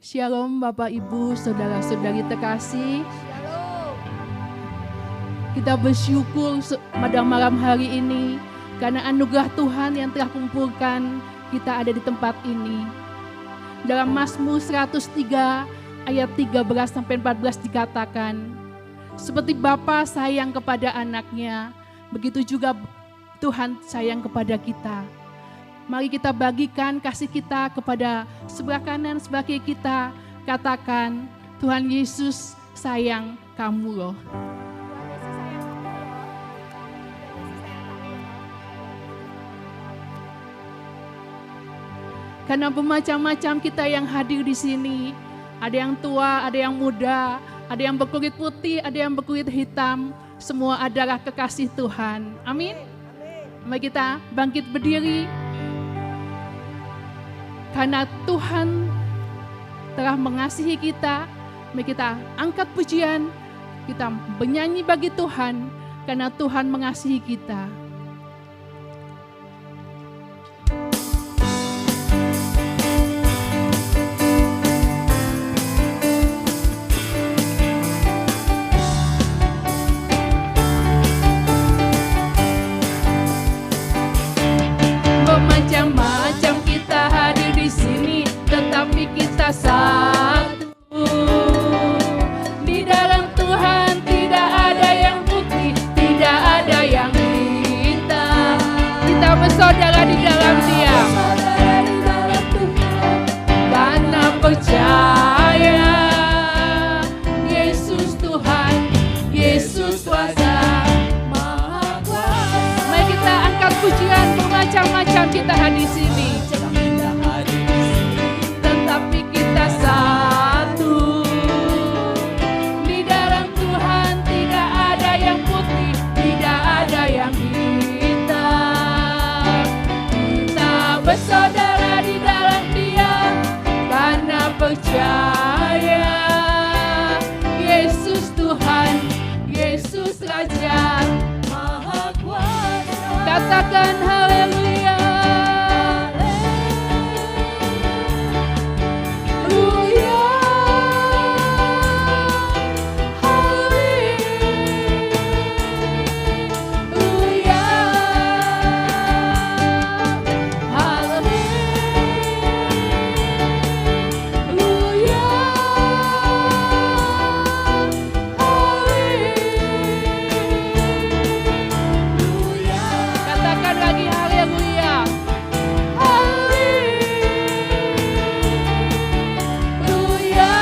Shalom Bapak Ibu, Saudara-saudari terkasih. Kita bersyukur pada malam hari ini karena anugerah Tuhan yang telah kumpulkan kita ada di tempat ini. Dalam Mazmur 103 ayat 13-14 dikatakan, seperti Bapa sayang kepada anaknya, begitu juga Tuhan sayang kepada kita. Mari kita bagikan kasih kita kepada sebelah kanan, sebelah kiri kita. Katakan, Tuhan Yesus sayang kamu loh. Karena bermacam-macam kita yang hadir di sini. Ada yang tua, ada yang muda, ada yang berkulit putih, ada yang berkulit hitam. Semua adalah kekasih Tuhan. Amin. Mari kita bangkit berdiri. Karena Tuhan telah mengasihi kita, mari kita angkat pujian, kita bernyanyi bagi Tuhan, karena Tuhan mengasihi kita. Bermacam-macam kita hadir di sini, tetapi kita satu. Di dalam Tuhan tidak ada yang putih, tidak ada yang hitam. Kita bersaudara di dalam Dia. Karena percaya Yesus Tuhan, Yesus kuasa, Maha Kuasa. Mari kita angkat pujian, bermacam-macam kita hadir di sini. Tetapi kita satu. Di dalam Tuhan tidak ada yang putih, tidak ada yang hitam. Kita bersaudara di dalam Dia karena percaya Yesus Tuhan, Yesus Raja Maha Kuasa. Katakan haleluya. Katakan lagi haleluya. Haleluya.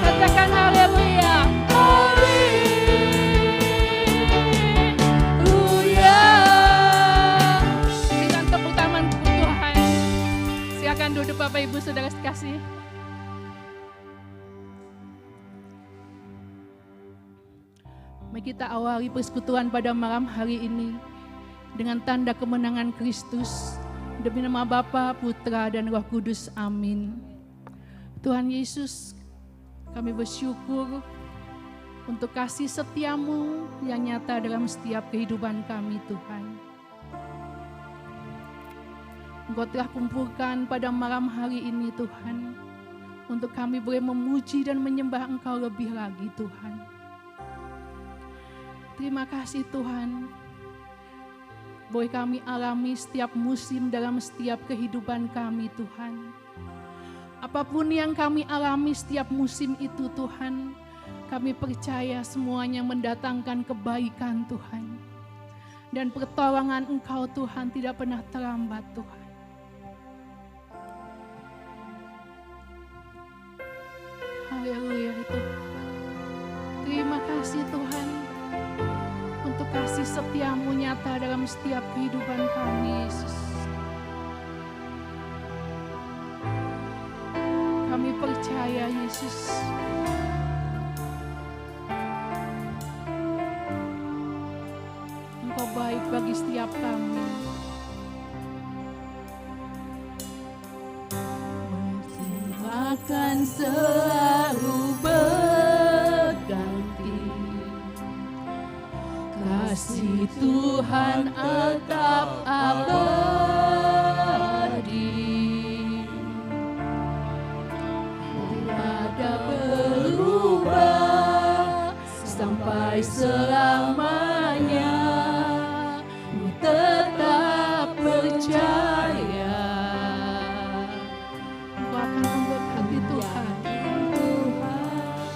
Katakan haleluya. Haleluya. Berikan tepuk tangan untuk Tuhan. Silakan duduk Bapak Ibu Saudara sekasih. Mari kita awali persekutuan pada malam hari ini dengan tanda kemenangan Kristus. Demi nama Bapa, Putra, dan Roh Kudus. Amin. Tuhan Yesus, kami bersyukur untuk kasih setia-Mu yang nyata dalam setiap kehidupan kami, Tuhan. Engkau telah kumpulkan pada malam hari ini, Tuhan, untuk kami boleh memuji dan menyembah Engkau lebih lagi, Tuhan. Terima kasih Tuhan, boleh kami alami setiap musim dalam setiap kehidupan kami, Tuhan. Apapun yang kami alami setiap musim itu, Tuhan, kami percaya semuanya mendatangkan kebaikan, Tuhan. Dan pertolongan Engkau, Tuhan, tidak pernah terlambat, Tuhan. Haleluya Tuhan. Terima kasih Tuhan untuk kasih setia-Mu nyata dalam setiap kehidupan kami, Yesus. Kami percaya, Yesus, Engkau baik bagi setiap kami. Akan selalu berganti, kasih Tuhan tetap abadi. sampai selamanya. Ku tetap percaya Engkau akan memberkati Tuhan,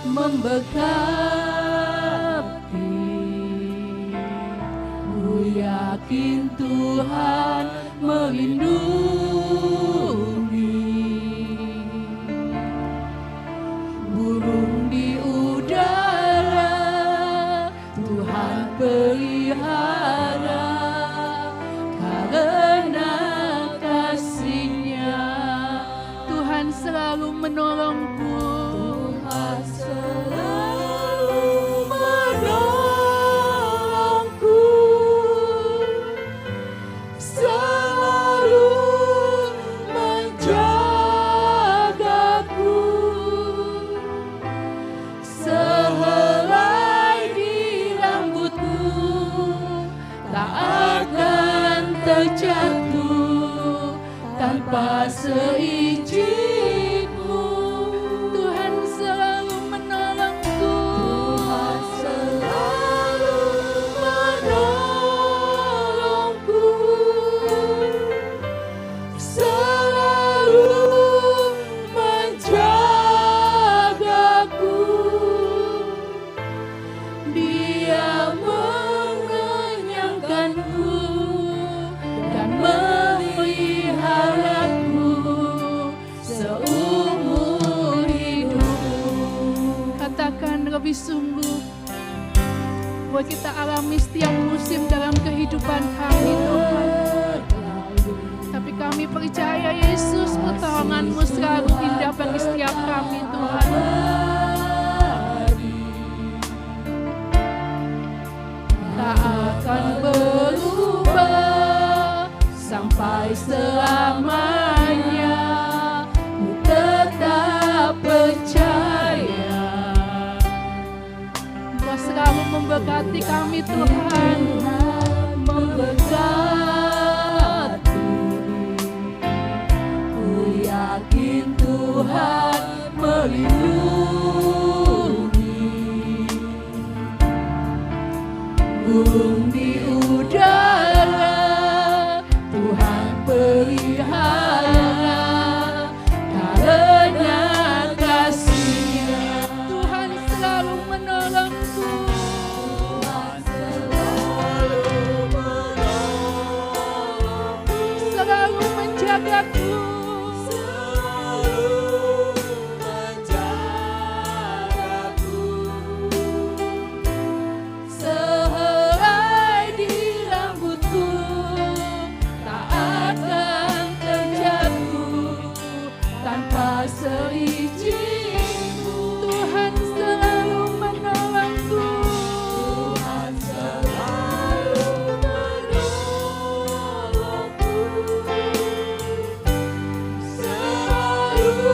memberkati. Ku yakin Tuhan melindungi burung di udara. Tuhan pelihara karena kasih-Nya. Tuhan selalu menolongku. Tuhan selalu menolongku, selalu menjagaku. Sehelai di rambutku tak akan terjatuh tanpa seizinku. Tuhan selalu menolongku. Tuhan selalu menolongku, selalu menjagaku. Dia mengenyangkanku dan memeliharaku seumur hidup. Katakan lebih sungguh bahwa kita alami setiap musim dalam kehidupan kami, Tuhan. Tapi kami percaya Yesus, pertolongan-Mu selalu indah bagi setiap kami, Tuhan. Tak akan berubah sampai selamanya. Ku tetap percaya Engkau selalu memberkati kami, Tuhan. Memberkati. Ku yakin Tuhan melindungi burung di udara. Tuhan pelihara karena kasih-Nya. Tuhan selalu menolongku. Tuhan selalu menolongku, selalu menjagaku, selalu menjagaku. Sehelai di rambutku tak akan terjatuh tanpa seizinku. Tuhan selalu menolongku. Tuhan selalu menolongku, selalu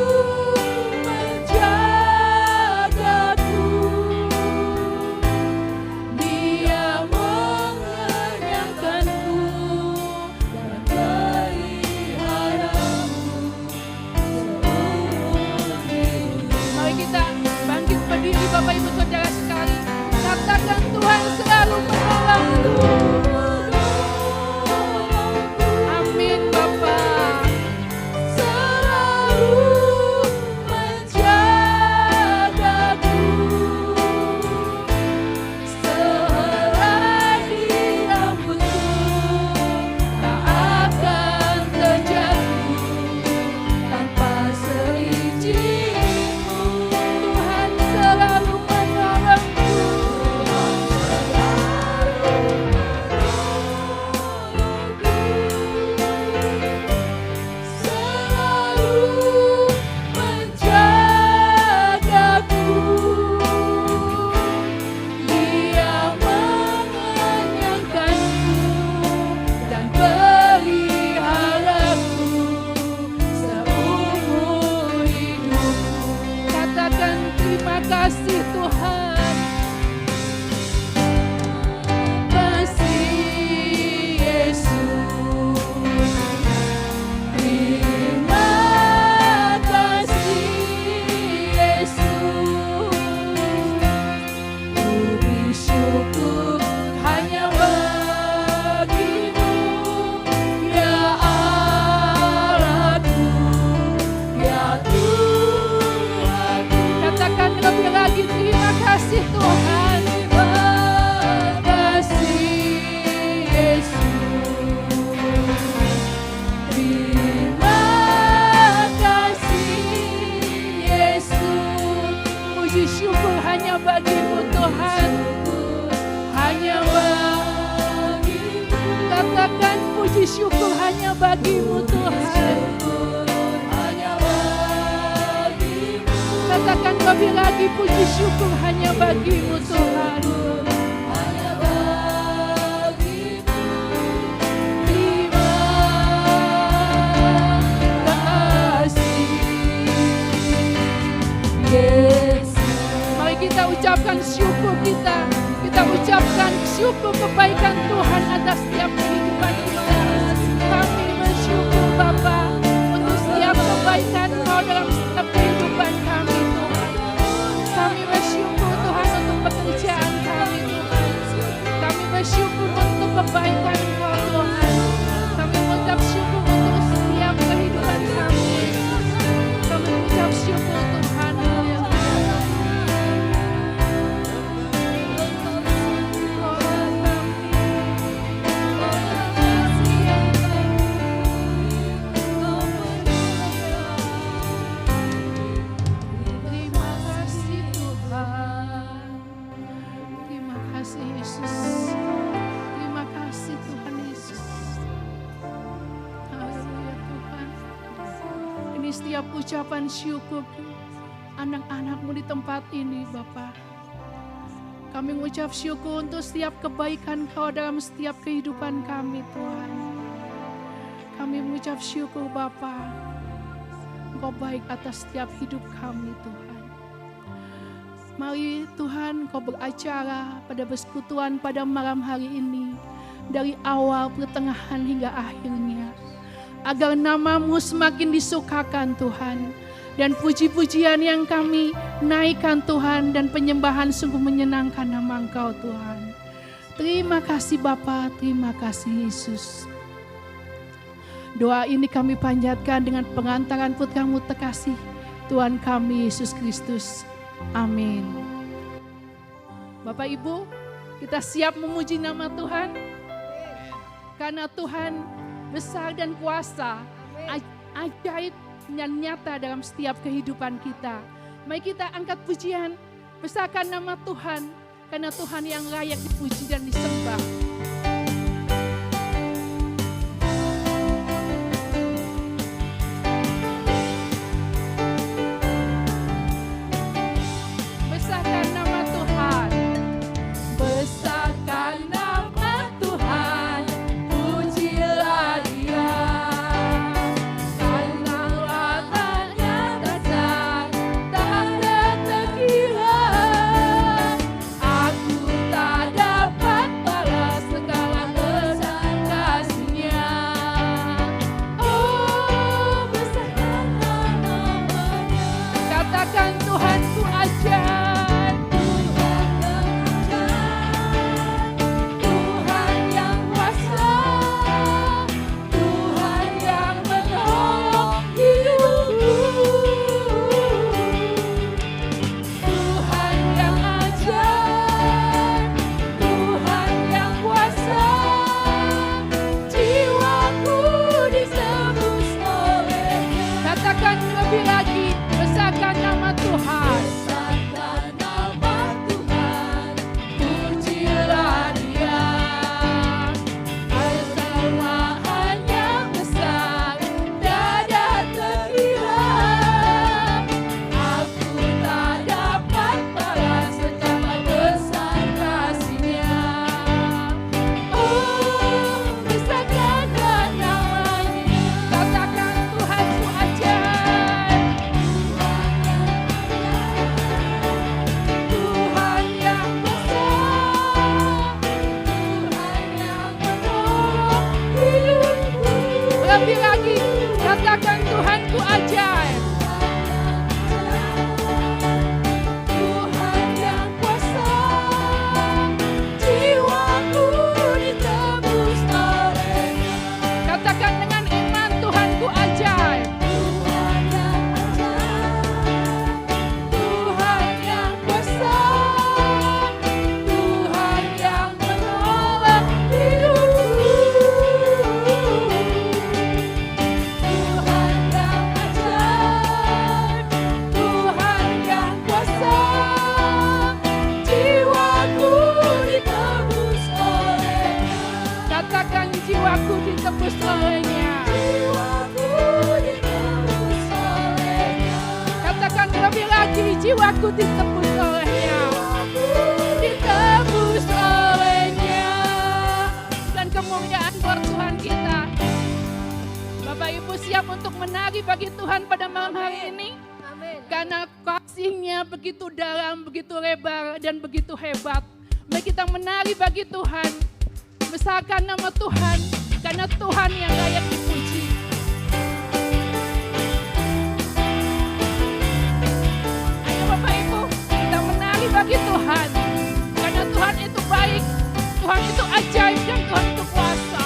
menjagaku. Dia mengenyangkanku dan peliharaku seumur hidup. Mari kita bangkit berdiri, Bapak Ibu Saudara sekali. Katakan Tuhan selalu menolongku. Amin, Bapak. Selalu menjagaku. Sehelai di rambutku tak akan terjatuh tanpa seizinku. Tuhan selalu menolongku. hanya bagimu Tuhan. Hanya bagimu. Katakan puji syukur hanya bagimu Tuhan. Katakan lebih lagi puji syukur hanya bagimu Tuhan. Hanya bagimu. Terima kasih Yesus. Mari kita ucapkan syukur kita. Kita ucapkan syukur kebaikan Tuhan atas setiap kehidupan kita. Kami bersyukur Bapa untuk setiap kebaikan Kau dalam setiap kehidupan kami Tuhan. Kami bersyukur Tuhan untuk pekerjaan kami Tuhan. Kami bersyukur untuk kebaikan Kau Tuhan. Kami mengucap syukur untuk setiap kehidupan kami. Kami mengucap syukur Tuhan. Setiap ucapan syukur anak-anak-Mu di tempat ini Bapa. Kami mengucap syukur untuk setiap kebaikan Kau dalam setiap kehidupan kami Tuhan. Kami mengucap syukur Bapa, Engkau baik atas setiap hidup kami Tuhan. Mari Tuhan Kau beracara pada persekutuan pada malam hari ini. Dari awal, pertengahan hingga akhirnya. Agar nama-Mu semakin disukakan Tuhan. Dan puji-pujian yang kami naikkan Tuhan dan penyembahan sungguh menyenangkan nama Engkau Tuhan. Terima kasih Bapa, terima kasih Yesus. Doa ini kami panjatkan dengan pengantaran putra-Mu terkasih, Tuhan kami Yesus Kristus. Amin. Bapak Ibu, kita siap memuji nama Tuhan. Karena Tuhan besar dan kuasa, ajaib dan nyata dalam setiap kehidupan kita. Mari kita angkat pujian, besarkan nama Tuhan, karena Tuhan yang layak dipuji dan disembah. Besarkan nama Tuhan, besarkan nama Tuhan, pujilah Dia. Karena rahmat-Nya dahsyat, tak terkira. Aku tak dapat balas lebih lagi jiwaku ditebus olehnya. Ditebus olehnya. Dan kemuliaan buat Tuhan kita. Bapak Ibu siap untuk menari bagi Tuhan pada malam hari ini? Karena kasih-Nya begitu dalam, begitu lebar, dan begitu hebat. Mari kita menari bagi Tuhan. Besarkan nama Tuhan, karena Tuhan yang layak dipuji. Ayo Bapak Ibu, kita menari bagi Tuhan. Karena Tuhan itu baik, Tuhan itu ajaib, dan Tuhan itu kuasa.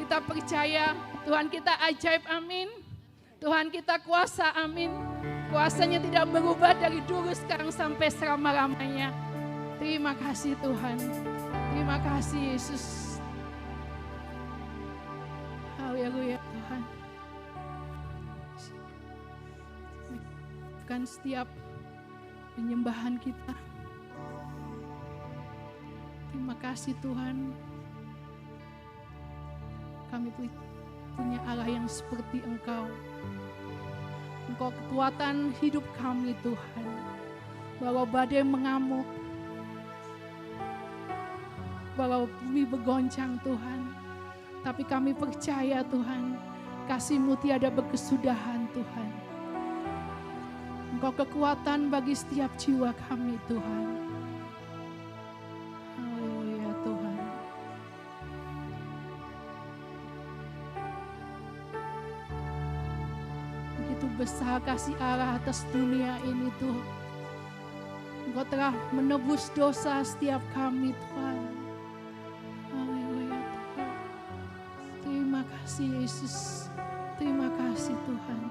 Kita percaya Tuhan kita ajaib, amin. Tuhan kita kuasa, amin. Kuasanya tidak berubah dari dulu, sekarang sampai selama-lamanya. Terima kasih Tuhan. Terima kasih Yesus. Haleluya Tuhan. Bukan setiap penyembahan kita. Terima kasih Tuhan. Kami punya Allah yang seperti Engkau. Engkau kekuatan hidup kami Tuhan. Walau badai mengamuk, walau bumi bergoncang Tuhan, tapi kami percaya Tuhan, kasih-Mu tiada berkesudahan Tuhan. Engkau kekuatan bagi setiap jiwa kami Tuhan. Haleluya Tuhan. Begitu besar kasih Allah atas dunia ini Tuhan. Engkau telah menebus dosa setiap kami Tuhan. Haleluya Tuhan. Terima kasih Yesus. Terima kasih Tuhan.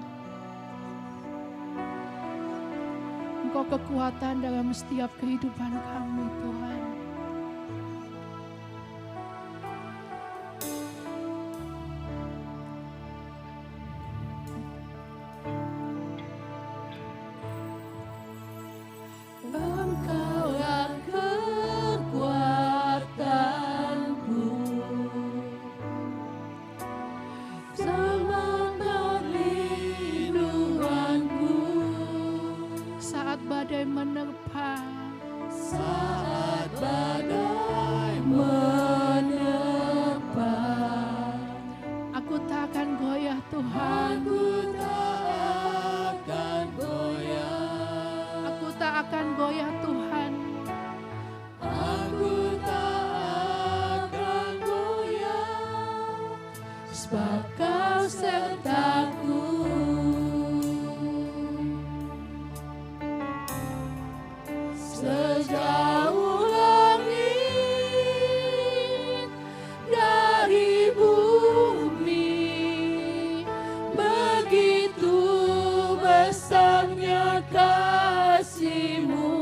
Engkau kekuatan dalam setiap kehidupan kami Tuhan. Engkaulah kekuatanku, teman perlindunganku saat badai menerpa. Saat badai menerpa, aku tak akan goyah Tuhan. Aku tak akan goyah. Aku tak akan goyah Tuhan. Aku tak akan goyah, sebab Kau sertaku. Sejauh langit dari bumi, begitu besarnya kasih-Mu.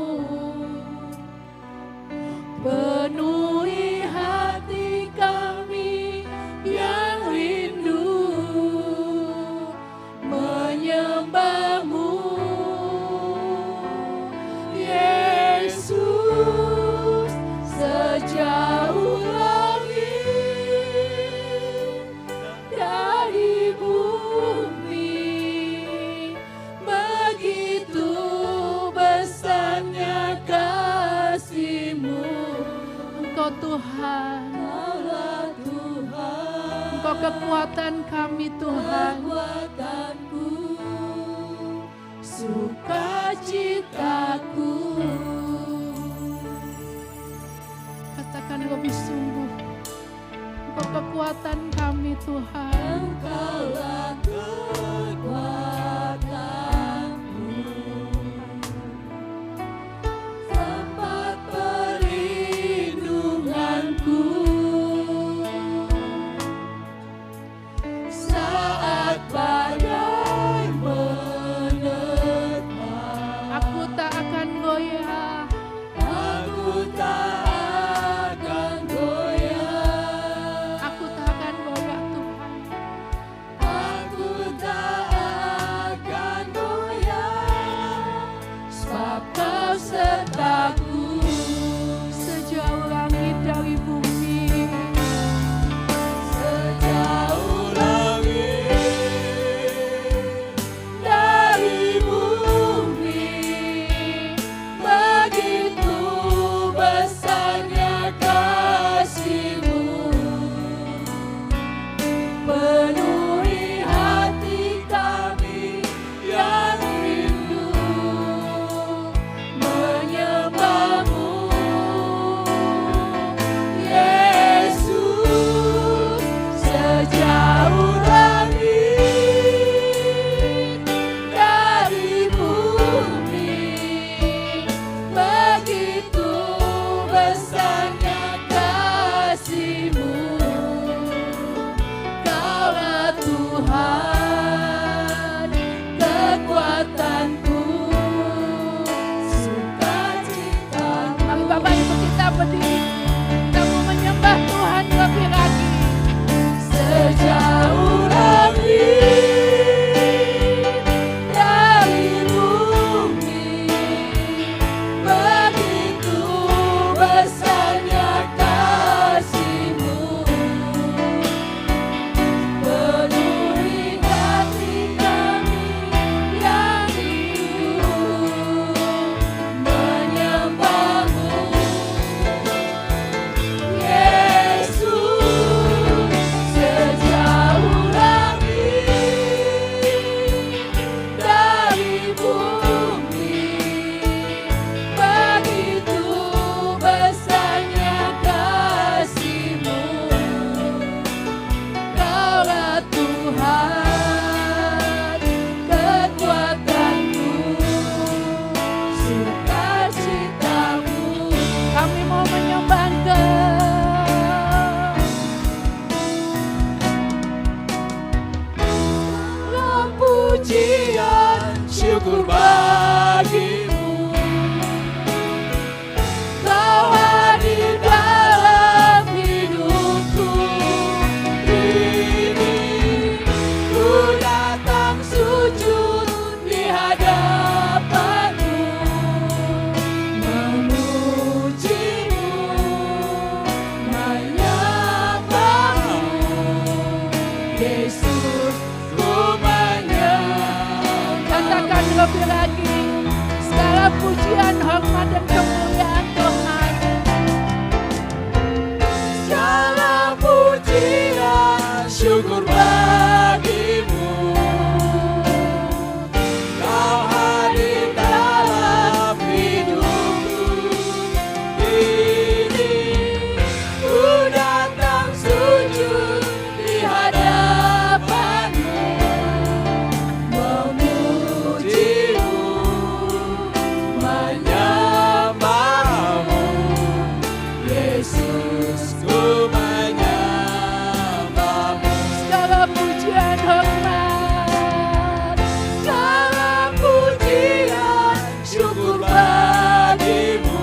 Penuhi hati kami yang rindu menyembah-Mu. Yesus, sejauh langit dari bumi, begitu besarnya kasih-Mu. Engkau Tuhan, Allah Tuhan. Engkau kekuatan kami Tuhan. Kekuatanku, sukacitaku. Katakan lebih sungguh, Engkau kekuatan kami Tuhan. Engkaulah kekuatanku, tempat perlindunganku saat badai menerpa. Aku tak akan goyah. Aku tak akan goyah. Aku tak akan goyah Tuhan. Aku tak syukur bagimu. Kau hadir dalam hidupku ini, ku datang sujud di hadapanmu, memujimu, menyembahmu, Yesus, ku menyembahmu. Katakan lebih lagi, segala pujian, hormat dan kemuliaan Tuhan. Segala pujian, syukur bagimu. Kau hadir dalam hidupku ini, ku datang sujud di hadapanmu, memujimu, menyembahmu, Yesus, ku menyembahmu. Segala pujian, hormat, Segala pujian, syukur bagimu.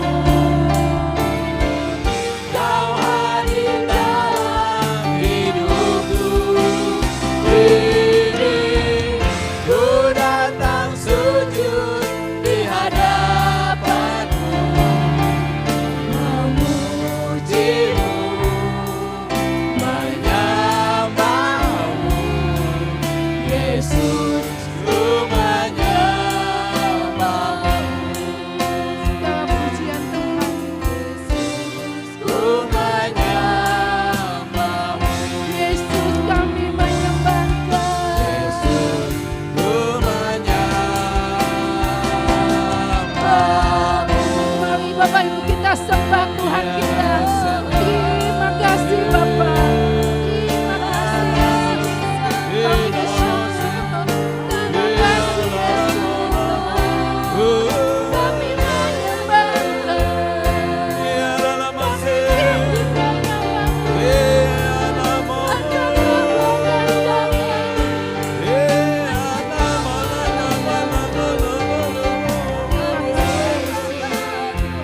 Kau hadir dalam hidupku ini, ku datang sujud di hadapanmu, memujimu, menyembahmu, Yesus, ku menyembahmu. segala pujian Tuhan. Ku menyembahmu, Yesus, kami menyembah Engkau. Yesus, ku menyembahmu. Mari Bapak Ibu kita sembah Tuhan kita. Terima kasih Bapak. Terima kasih Yesus. Kami bersyukur.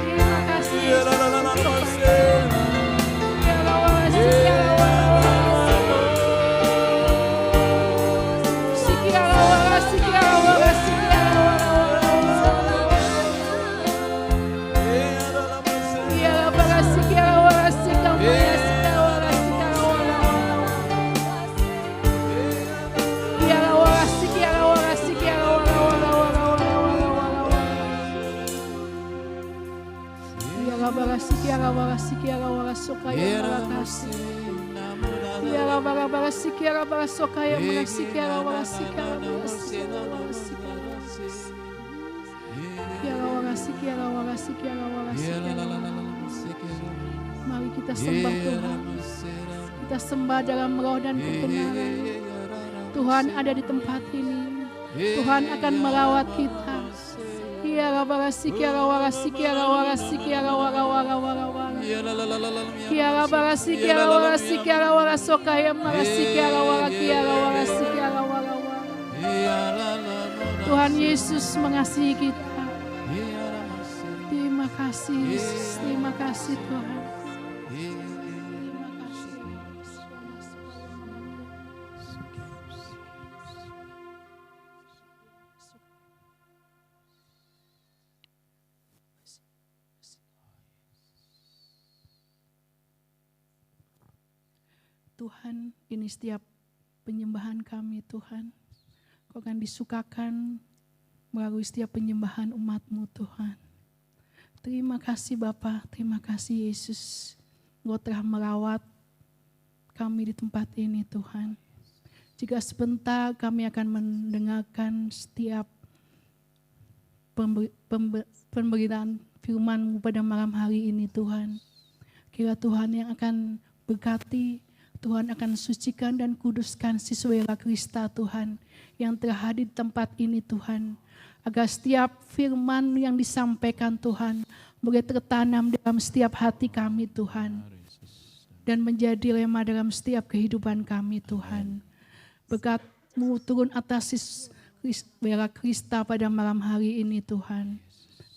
Terima kasih Yesus. Kami menyembah Engkau. Terima kasih Yesus. Mari kita sembah Tuhan. Kita sembah dalam roh dan kebenaran. Tuhan ada di tempat ini. Tuhan akan merawat kita. Kiara barasi kiara warasi kiara warasi kiara wara wara wara wara. Kiara barasi kiara warasi kiara wara sokaya marasi kiara wara kiara warasi kiara wara wara. Tuhan Yesus mengasihi kita. Terima kasih Yesus, terima kasih Tuhan. Terima kasih. Tuhan, ini setiap penyembahan kami Tuhan. Kau akan disukakan melalui setiap penyembahan umat-Mu Tuhan. Terima kasih Bapa, terima kasih Yesus. Engkau telah merawat kami di tempat ini Tuhan. Jika sebentar kami akan mendengarkan setiap pemberitaan firman-Mu pada malam hari ini Tuhan. Kira Tuhan yang akan berkati, Tuhan akan sucikan dan kuduskan siswa Krista Tuhan yang telah hadir di tempat ini Tuhan. Agar setiap firman yang disampaikan Tuhan boleh tertanam dalam setiap hati kami Tuhan. Dan menjadi rema dalam setiap kehidupan kami Tuhan. Berkat-Mu turun atas Bella Krista pada malam hari ini Tuhan.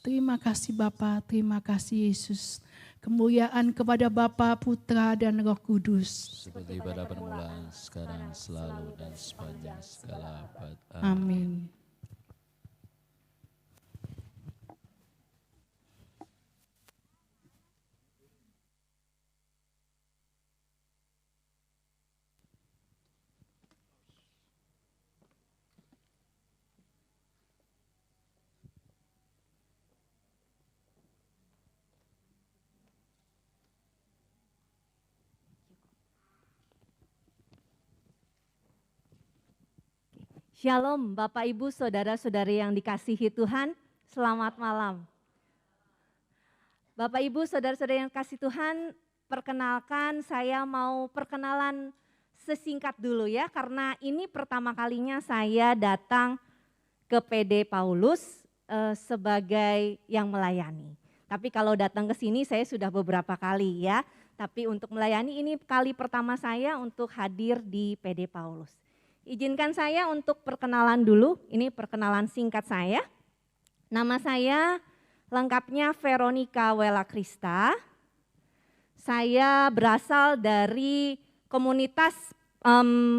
Terima kasih Bapa, terima kasih Yesus. Kemuliaan kepada Bapa, Putra, dan Roh Kudus. Seperti pada permulaan, sekarang, selalu, dan sepanjang segala abad. Amin. Shalom Bapak Ibu Saudara-saudari yang dikasihi Tuhan, selamat malam. Bapak Ibu Saudara-saudari yang kasih Tuhan, perkenalkan saya mau perkenalan sesingkat dulu ya, karena ini pertama kalinya saya datang ke PD Paulus sebagai yang melayani. Tapi kalau datang ke sini saya sudah beberapa kali ya, tapi untuk melayani ini kali pertama saya untuk hadir di PD Paulus. Izinkan saya untuk perkenalan dulu, ini perkenalan singkat saya. Nama saya lengkapnya Veronica Wella Krista. Saya berasal dari komunitas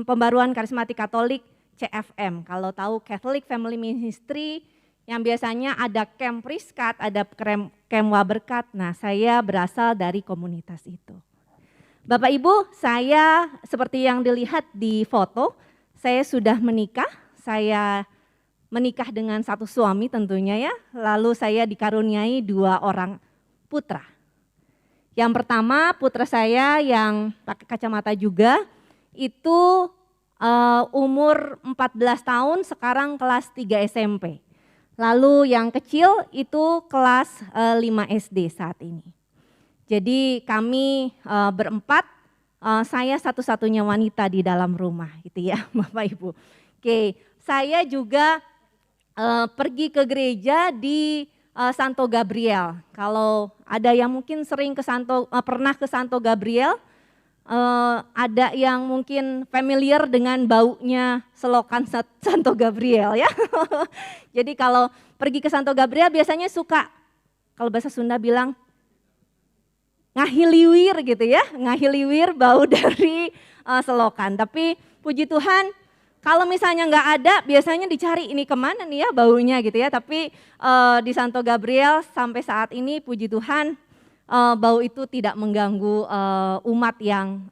pembaruan karismatik Katolik CFM. Kalau tahu Catholic Family Ministry yang biasanya ada camp Priskat, ada camp Waberkat. Nah, saya berasal dari komunitas itu. Bapak Ibu, saya seperti yang dilihat di foto, saya sudah menikah, saya menikah dengan satu suami tentunya ya, lalu saya dikaruniai 2 orang putra. Yang pertama putra saya yang pakai kacamata juga, itu umur 14 tahun, sekarang kelas 3 SMP. Lalu yang kecil itu kelas 5 SD saat ini. Jadi kami berempat, saya satu-satunya wanita di dalam rumah gitu ya Bapak Ibu. Oke, saya juga pergi ke gereja di Santo Gabriel. Kalau ada yang mungkin sering pernah ke Santo Gabriel, ada yang mungkin familiar dengan baunya selokan Santo Gabriel ya. Jadi kalau pergi ke Santo Gabriel biasanya suka, kalau bahasa Sunda bilang, ngahiliwir gitu ya, ngahiliwir bau dari selokan. Tapi puji Tuhan kalau misalnya nggak ada biasanya dicari ini kemana nih ya baunya gitu ya. Tapi di Santo Gabriel sampai saat ini puji Tuhan bau itu tidak mengganggu umat yang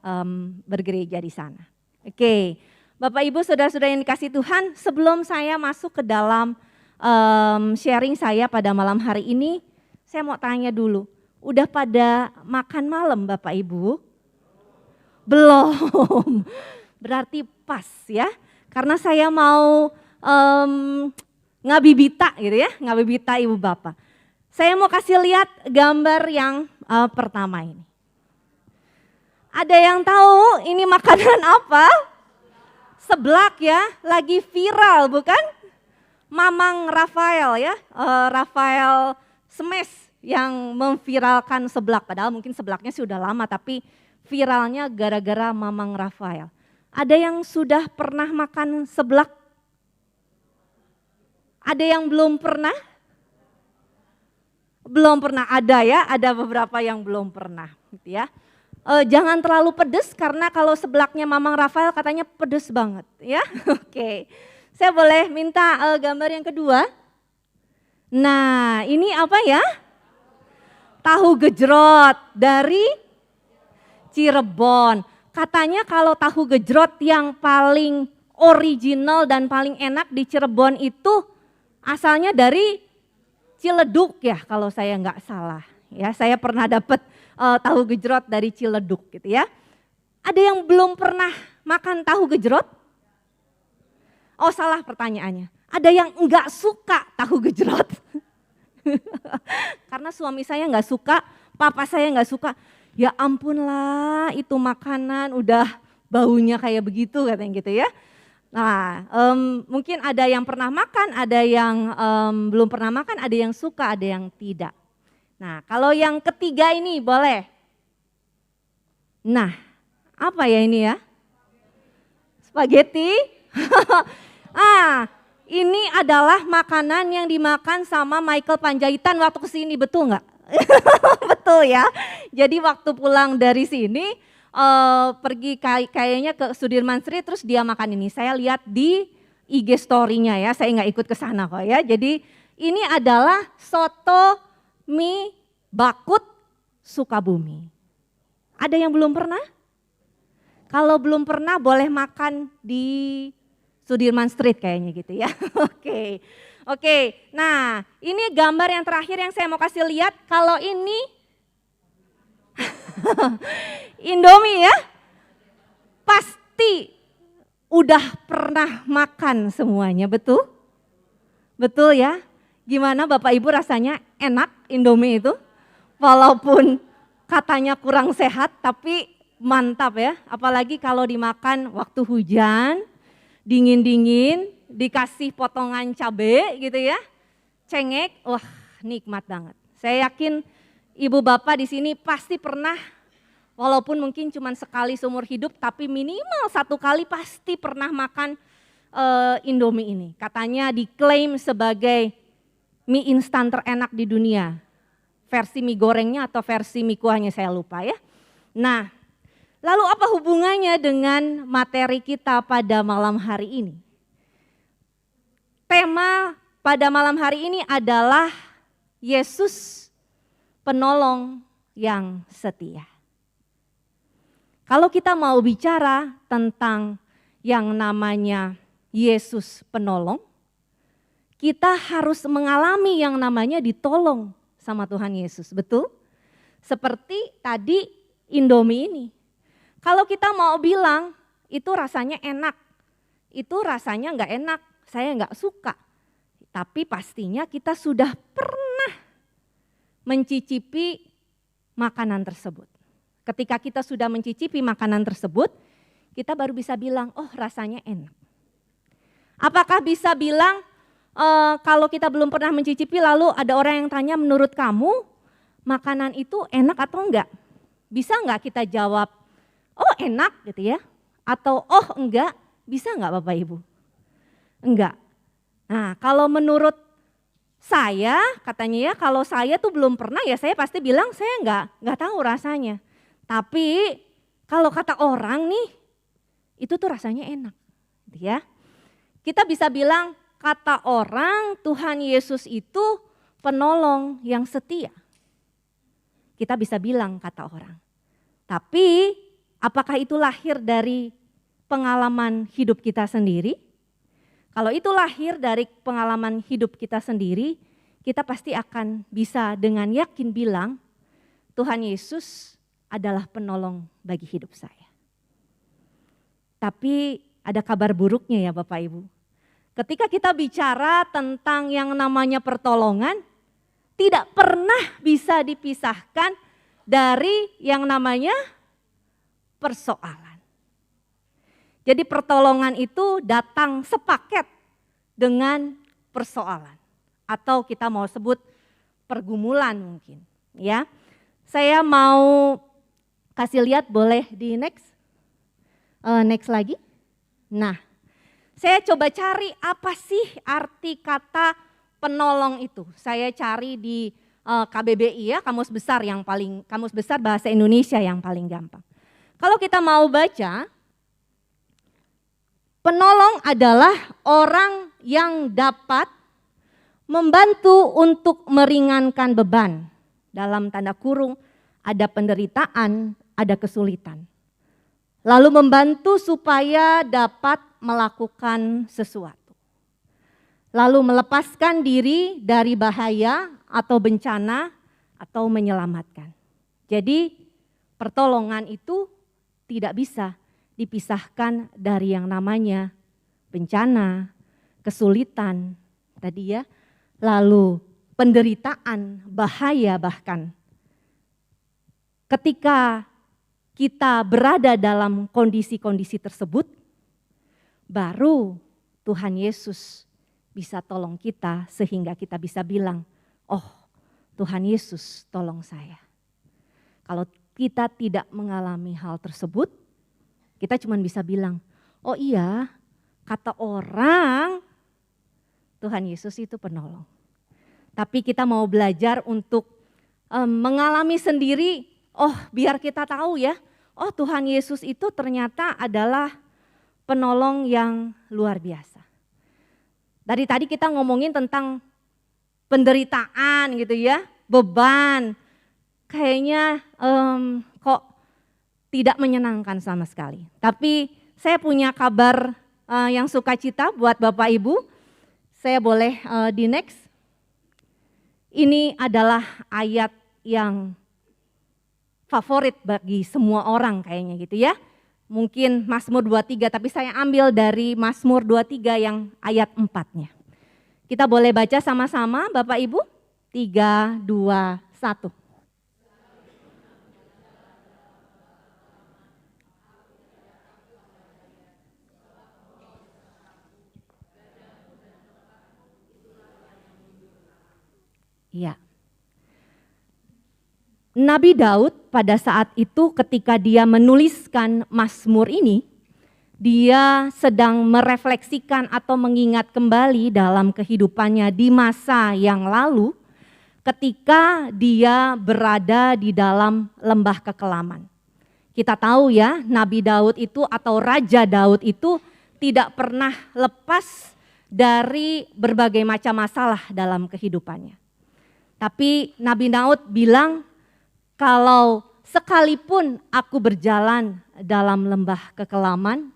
bergereja di sana. Oke, Bapak Ibu Saudara-saudara yang dikasih Tuhan, sebelum saya masuk ke dalam sharing saya pada malam hari ini, saya mau tanya dulu. Udah pada makan malam Bapak Ibu? Belum, berarti pas ya. Karena saya mau ngabibita gitu ya, ngabibita Ibu Bapak. Saya mau kasih lihat gambar yang pertama ini. Ada yang tahu ini makanan apa? Seblak ya, lagi viral bukan? Mamang Rafael ya, Rafael Smash yang memviralkan seblak, padahal mungkin seblaknya sudah lama tapi viralnya gara-gara Mamang Rafael. Ada yang sudah pernah makan seblak? Ada yang belum pernah? Belum pernah, ada ya, ada beberapa yang belum pernah gitu ya. Jangan terlalu pedes karena kalau seblaknya Mamang Rafael katanya pedes banget ya. Oke, saya boleh minta gambar yang kedua? Nah ini apa ya? Tahu gejrot dari Cirebon. Katanya kalau tahu gejrot yang paling original dan paling enak di Cirebon itu asalnya dari Ciledug ya kalau saya nggak salah. Ya, saya pernah dapat tahu gejrot dari Ciledug gitu ya. Ada yang belum pernah makan tahu gejrot? Oh salah pertanyaannya. Ada yang enggak suka tahu gejrot? Karena suami saya nggak suka, papa saya nggak suka. Ya ampun lah, itu makanan udah baunya kayak begitu katanya gitu ya. Nah mungkin ada yang pernah makan, ada yang belum pernah makan, ada yang suka, ada yang tidak. Nah kalau yang ketiga ini boleh. Nah apa ya ini ya? Spaghetti. Ini adalah makanan yang dimakan sama Michael Panjaitan waktu kesini, betul nggak? Betul ya. Jadi waktu pulang dari sini pergi kayaknya ke Sudirman Street terus dia makan ini. Saya lihat di IG story-nya ya, saya nggak ikut ke sana kok ya. Jadi ini adalah soto mie bakut Sukabumi. Ada yang belum pernah? Kalau belum pernah boleh makan di Sudirman Street kayaknya gitu ya. Oke. Nah, ini gambar yang terakhir yang saya mau kasih lihat. Kalau ini Indomie ya. Pasti udah pernah makan semuanya, betul? Betul ya? Gimana Bapak Ibu rasanya? Enak Indomie itu? Walaupun katanya kurang sehat tapi mantap ya. Apalagi kalau dimakan waktu hujan, dingin-dingin, dikasih potongan cabai gitu ya, cengek, wah nikmat banget. Saya yakin ibu bapak di sini pasti pernah, walaupun mungkin cuma sekali seumur hidup, tapi minimal 1 kali pasti pernah makan Indomie ini. Katanya diklaim sebagai mie instan terenak di dunia. Versi mie gorengnya atau versi mie kuahnya saya lupa ya. Nah, lalu apa hubungannya dengan materi kita pada malam hari ini? Tema pada malam hari ini adalah Yesus penolong yang setia. Kalau kita mau bicara tentang yang namanya Yesus penolong, kita harus mengalami yang namanya ditolong sama Tuhan Yesus, betul? Seperti tadi Indomie ini. Kalau kita mau bilang itu rasanya enak, itu rasanya enggak enak, saya enggak suka. Tapi pastinya kita sudah pernah mencicipi makanan tersebut. Ketika kita sudah mencicipi makanan tersebut, kita baru bisa bilang, oh rasanya enak. Apakah bisa bilang kalau kita belum pernah mencicipi lalu ada orang yang tanya menurut kamu makanan itu enak atau enggak? Bisa enggak kita jawab, oh enak gitu ya, atau oh enggak, bisa enggak Bapak Ibu? Enggak. Nah kalau menurut saya, katanya ya kalau saya tuh belum pernah ya saya pasti bilang saya enggak tahu rasanya. Tapi kalau kata orang nih, itu tuh rasanya enak gitu ya. Kita bisa bilang kata orang Tuhan Yesus itu penolong yang setia. Kita bisa bilang kata orang. Tapi apakah itu lahir dari pengalaman hidup kita sendiri? Kalau itu lahir dari pengalaman hidup kita sendiri, kita pasti akan bisa dengan yakin bilang, Tuhan Yesus adalah penolong bagi hidup saya. Tapi ada kabar buruknya ya Bapak Ibu. Ketika kita bicara tentang yang namanya pertolongan, tidak pernah bisa dipisahkan dari yang namanya persoalan. Jadi pertolongan itu datang sepaket dengan persoalan. Atau kita mau sebut pergumulan mungkin. Ya, saya mau kasih lihat boleh di next. Next lagi. Nah, saya coba cari apa sih arti kata penolong itu. Saya cari di KBBI ya, kamus besar bahasa Indonesia yang paling gampang. Kalau kita mau baca, penolong adalah orang yang dapat membantu untuk meringankan beban. Dalam tanda kurung ada penderitaan, ada kesulitan. Lalu membantu supaya dapat melakukan sesuatu. Lalu melepaskan diri dari bahaya atau bencana atau menyelamatkan. Jadi pertolongan itu tidak bisa dipisahkan dari yang namanya bencana, kesulitan tadi ya, lalu penderitaan, bahaya bahkan. Ketika kita berada dalam kondisi-kondisi tersebut, baru Tuhan Yesus bisa tolong kita sehingga kita bisa bilang, oh Tuhan Yesus tolong saya. Kalau kita tidak mengalami hal tersebut, kita cuma bisa bilang, oh iya kata orang Tuhan Yesus itu penolong. Tapi kita mau belajar untuk mengalami sendiri, biar kita tahu ya, Tuhan Yesus itu ternyata adalah penolong yang luar biasa. Dari tadi kita ngomongin tentang penderitaan gitu ya, beban, kayaknya kok tidak menyenangkan sama sekali. Tapi saya punya kabar yang sukacita buat Bapak Ibu. Saya boleh di next. Ini adalah ayat yang favorit bagi semua orang kayaknya gitu ya. Mungkin Mazmur 23, tapi saya ambil dari Mazmur 23 yang ayat 4-nya. Kita boleh baca sama-sama Bapak Ibu? 3, 2, 1. Ya. Nabi Daud pada saat itu ketika dia menuliskan Mazmur ini, dia sedang merefleksikan atau mengingat kembali dalam kehidupannya di masa yang lalu ketika dia berada di dalam lembah kekelaman. Kita tahu ya, Nabi Daud itu atau Raja Daud itu tidak pernah lepas dari berbagai macam masalah dalam kehidupannya. Tapi Nabi Daud bilang, kalau sekalipun aku berjalan dalam lembah kekelaman,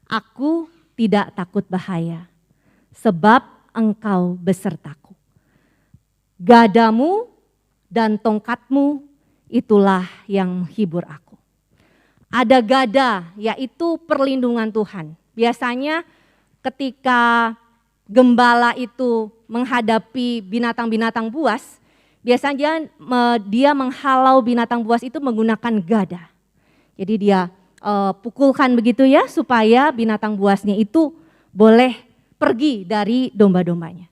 aku tidak takut bahaya, sebab Engkau besertaku. Gadamu dan tongkatmu itulah yang menghibur aku. Ada gada, yaitu perlindungan Tuhan. Biasanya ketika gembala itu menghadapi binatang-binatang buas, biasanya dia menghalau binatang buas itu menggunakan gada. Jadi dia pukulkan begitu ya supaya binatang buasnya itu boleh pergi dari domba-dombanya.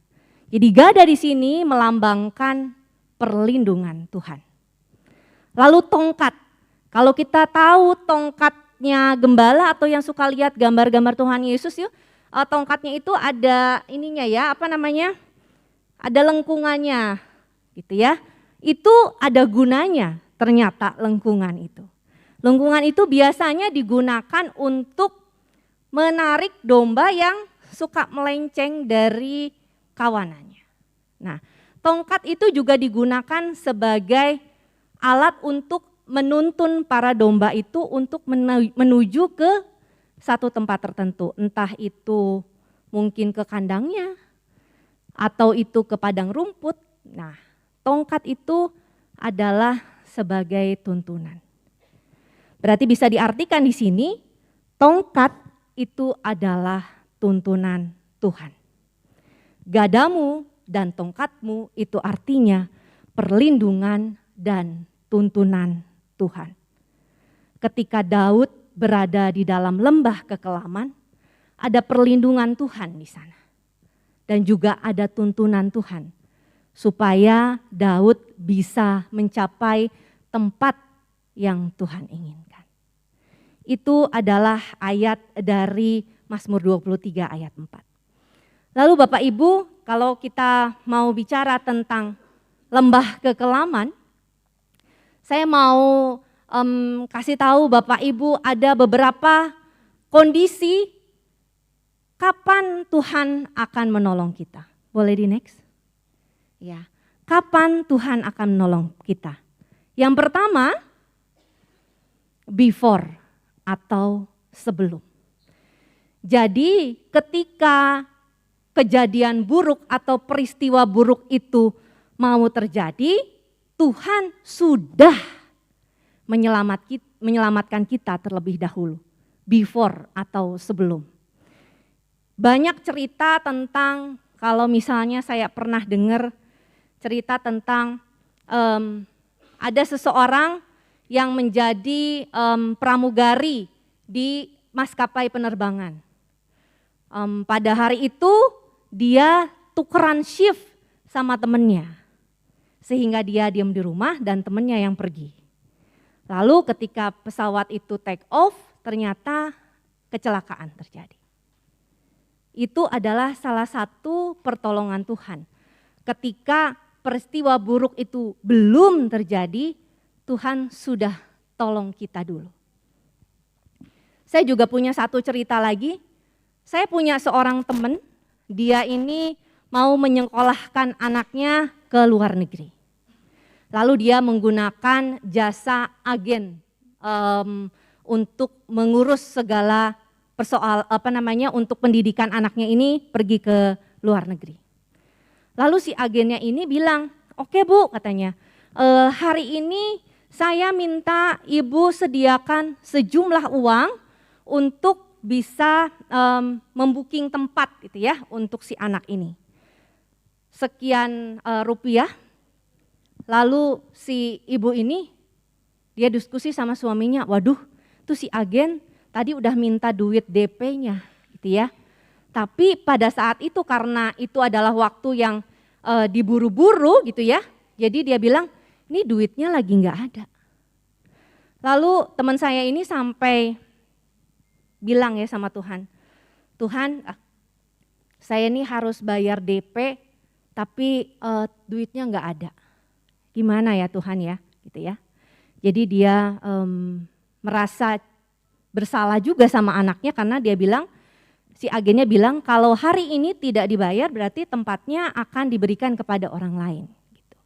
Jadi gada di sini melambangkan perlindungan Tuhan. Lalu tongkat. Kalau kita tahu tongkatnya gembala atau yang suka lihat gambar-gambar Tuhan Yesus yuk, tongkatnya itu ada ininya ya, ada lengkungannya gitu ya. Itu ada gunanya ternyata lengkungan itu. Lengkungan itu biasanya digunakan untuk menarik domba yang suka melenceng dari kawanannya. Nah, tongkat itu juga digunakan sebagai alat untuk menuntun para domba itu untuk menuju ke satu tempat tertentu. Entah itu mungkin ke kandangnya atau itu ke padang rumput. Nah, tongkat itu adalah sebagai tuntunan. Berarti bisa diartikan di sini, tongkat itu adalah tuntunan Tuhan. Gadamu dan tongkatmu itu artinya perlindungan dan tuntunan Tuhan. Ketika Daud berada di dalam lembah kekelaman, ada perlindungan Tuhan di sana. Dan juga ada tuntunan Tuhan supaya Daud bisa mencapai tempat yang Tuhan inginkan. Itu adalah ayat dari Mazmur 23 ayat 4. Lalu Bapak Ibu, kalau kita mau bicara tentang lembah kekelaman, saya mau kasih tahu Bapak Ibu ada beberapa kondisi kapan Tuhan akan menolong kita. Boleh di next? Ya, kapan Tuhan akan menolong kita? Yang pertama, before atau sebelum. Jadi ketika kejadian buruk atau peristiwa buruk itu mau terjadi, Tuhan sudah menyelamatkan kita terlebih dahulu. Before atau sebelum. Banyak cerita tentang, kalau misalnya saya pernah dengar cerita tentang ada seseorang yang menjadi pramugari di maskapai penerbangan. Pada hari itu dia tukeran shift sama temennya. Sehingga dia diam di rumah dan temennya yang pergi. Lalu ketika pesawat itu take off, ternyata kecelakaan terjadi. itu adalah salah satu pertolongan Tuhan. Ketika peristiwa buruk itu belum terjadi, Tuhan sudah tolong kita dulu. Saya juga punya satu cerita lagi. Saya punya seorang teman, dia ini mau menyekolahkan anaknya ke luar negeri. Lalu dia menggunakan jasa agen untuk mengurus segala untuk pendidikan anaknya ini pergi ke luar negeri. Lalu si agennya ini bilang, "Oke Bu," katanya, "hari ini saya minta Ibu sediakan sejumlah uang untuk bisa membooking tempat gitu ya untuk si anak ini. Sekian rupiah." Lalu si ibu ini dia diskusi sama suaminya, "Waduh, tuh si agen tadi udah minta duit DP-nya gitu ya. Tapi pada saat itu karena itu adalah waktu yang diburu-buru gitu ya. Jadi dia bilang, "Ini duitnya lagi nggak ada." Lalu teman saya ini sampai bilang ya sama Tuhan, "Tuhan, saya ini harus bayar DP tapi duitnya nggak ada. Gimana ya Tuhan ya?" gitu ya. Jadi dia merasa bersalah juga sama anaknya karena dia bilang, si agennya bilang kalau hari ini tidak dibayar berarti tempatnya akan diberikan kepada orang lain. Gitu.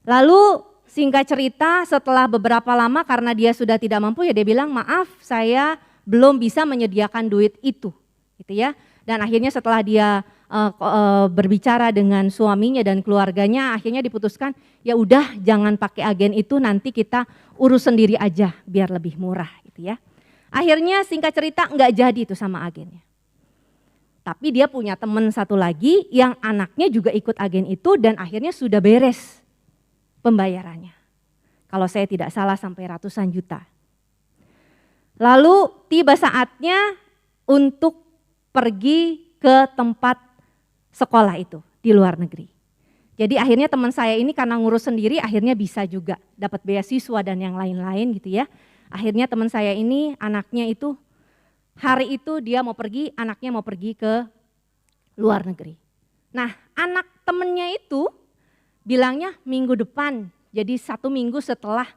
Lalu singkat cerita setelah beberapa lama karena dia sudah tidak mampu ya dia bilang, "Maaf saya belum bisa menyediakan duit itu." Gitu ya. Dan akhirnya setelah dia berbicara dengan suaminya dan keluarganya akhirnya diputuskan, ya udah jangan pakai agen itu, nanti kita urus sendiri aja biar lebih murah gitu ya. Akhirnya singkat cerita enggak jadi itu sama agennya. Tapi dia punya teman satu lagi yang anaknya juga ikut agen itu dan akhirnya sudah beres pembayarannya. Kalau saya tidak salah sampai ratusan juta. Lalu tiba saatnya untuk pergi ke tempat sekolah itu di luar negeri. Jadi akhirnya teman saya ini karena ngurus sendiri akhirnya bisa juga dapat beasiswa dan yang lain-lain gitu ya. Akhirnya teman saya ini anaknya itu hari itu dia mau pergi, anaknya mau pergi ke luar negeri. Nah anak temennya itu bilangnya minggu depan, jadi 1 minggu setelah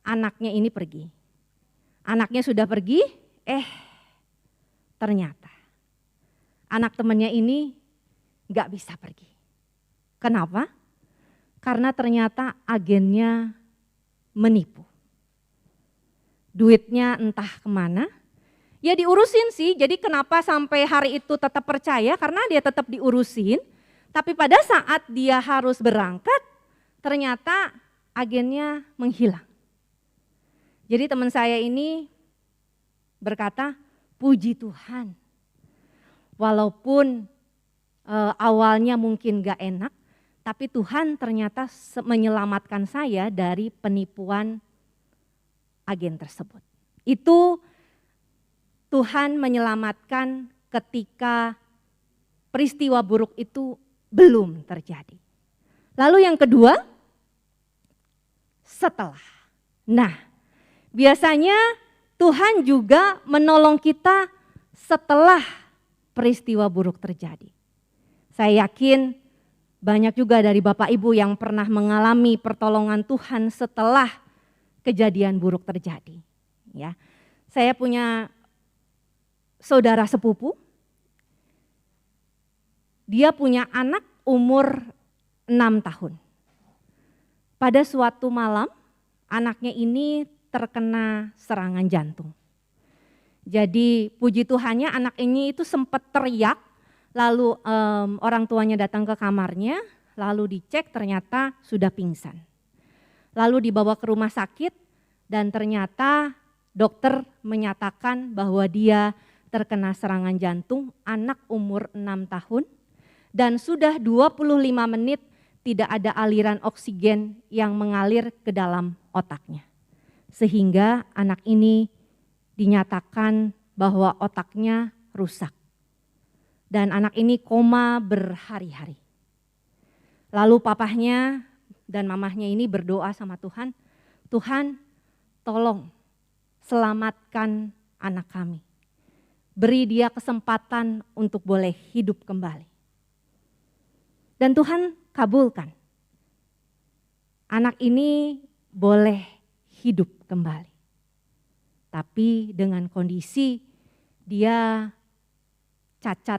anaknya ini pergi. Anaknya sudah pergi, ternyata anak temannya ini gak bisa pergi. Kenapa? Karena ternyata agennya menipu. Duitnya entah kemana, ya diurusin sih, jadi kenapa sampai hari itu tetap percaya karena dia tetap diurusin, tapi pada saat dia harus berangkat ternyata agennya menghilang. Jadi teman saya ini berkata, "Puji Tuhan, walaupun awalnya mungkin gak enak, tapi Tuhan ternyata menyelamatkan saya dari penipuan agen tersebut." Itu Tuhan menyelamatkan ketika peristiwa buruk itu belum terjadi. Lalu yang kedua, setelah. Nah, biasanya Tuhan juga menolong kita setelah peristiwa buruk terjadi. Saya yakin banyak juga dari Bapak Ibu yang pernah mengalami pertolongan Tuhan setelah kejadian buruk terjadi. Ya, saya punya saudara sepupu, dia punya anak umur 6 tahun. Pada suatu malam, anaknya ini terkena serangan jantung. Jadi puji Tuhannya anak ini itu sempat teriak, lalu orang tuanya datang ke kamarnya, lalu dicek ternyata sudah pingsan. Lalu dibawa ke rumah sakit dan ternyata dokter menyatakan bahwa dia terkena serangan jantung, anak umur 6 tahun dan sudah 25 menit tidak ada aliran oksigen yang mengalir ke dalam otaknya. Sehingga anak ini dinyatakan bahwa otaknya rusak. Dan anak ini koma berhari-hari. Lalu papahnya dan mamahnya ini berdoa sama Tuhan, "Tuhan tolong selamatkan anak kami. beri dia kesempatan untuk boleh hidup kembali. Dan Tuhan kabulkan. Anak ini boleh hidup kembali. Tapi dengan kondisi dia cacat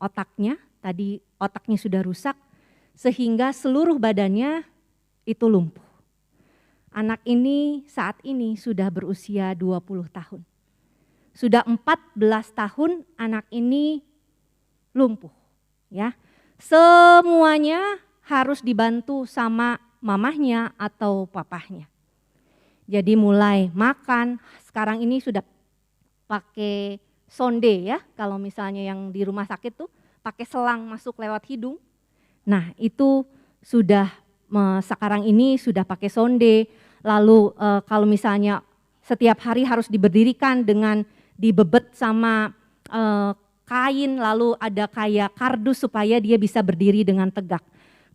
otaknya, tadi otaknya sudah rusak sehingga seluruh badannya itu lumpuh. Anak ini saat ini sudah berusia 20 tahun. Sudah 14 tahun anak ini lumpuh, ya. Semuanya harus dibantu sama mamahnya atau papahnya. Jadi mulai makan, sekarang ini sudah pakai sonde ya, kalau misalnya yang di rumah sakit tuh pakai selang masuk lewat hidung. Nah itu sudah sekarang ini sudah pakai sonde, lalu kalau misalnya setiap hari harus diberdirikan dengan dibebet sama kain, lalu ada kayak kardus supaya dia bisa berdiri dengan tegak.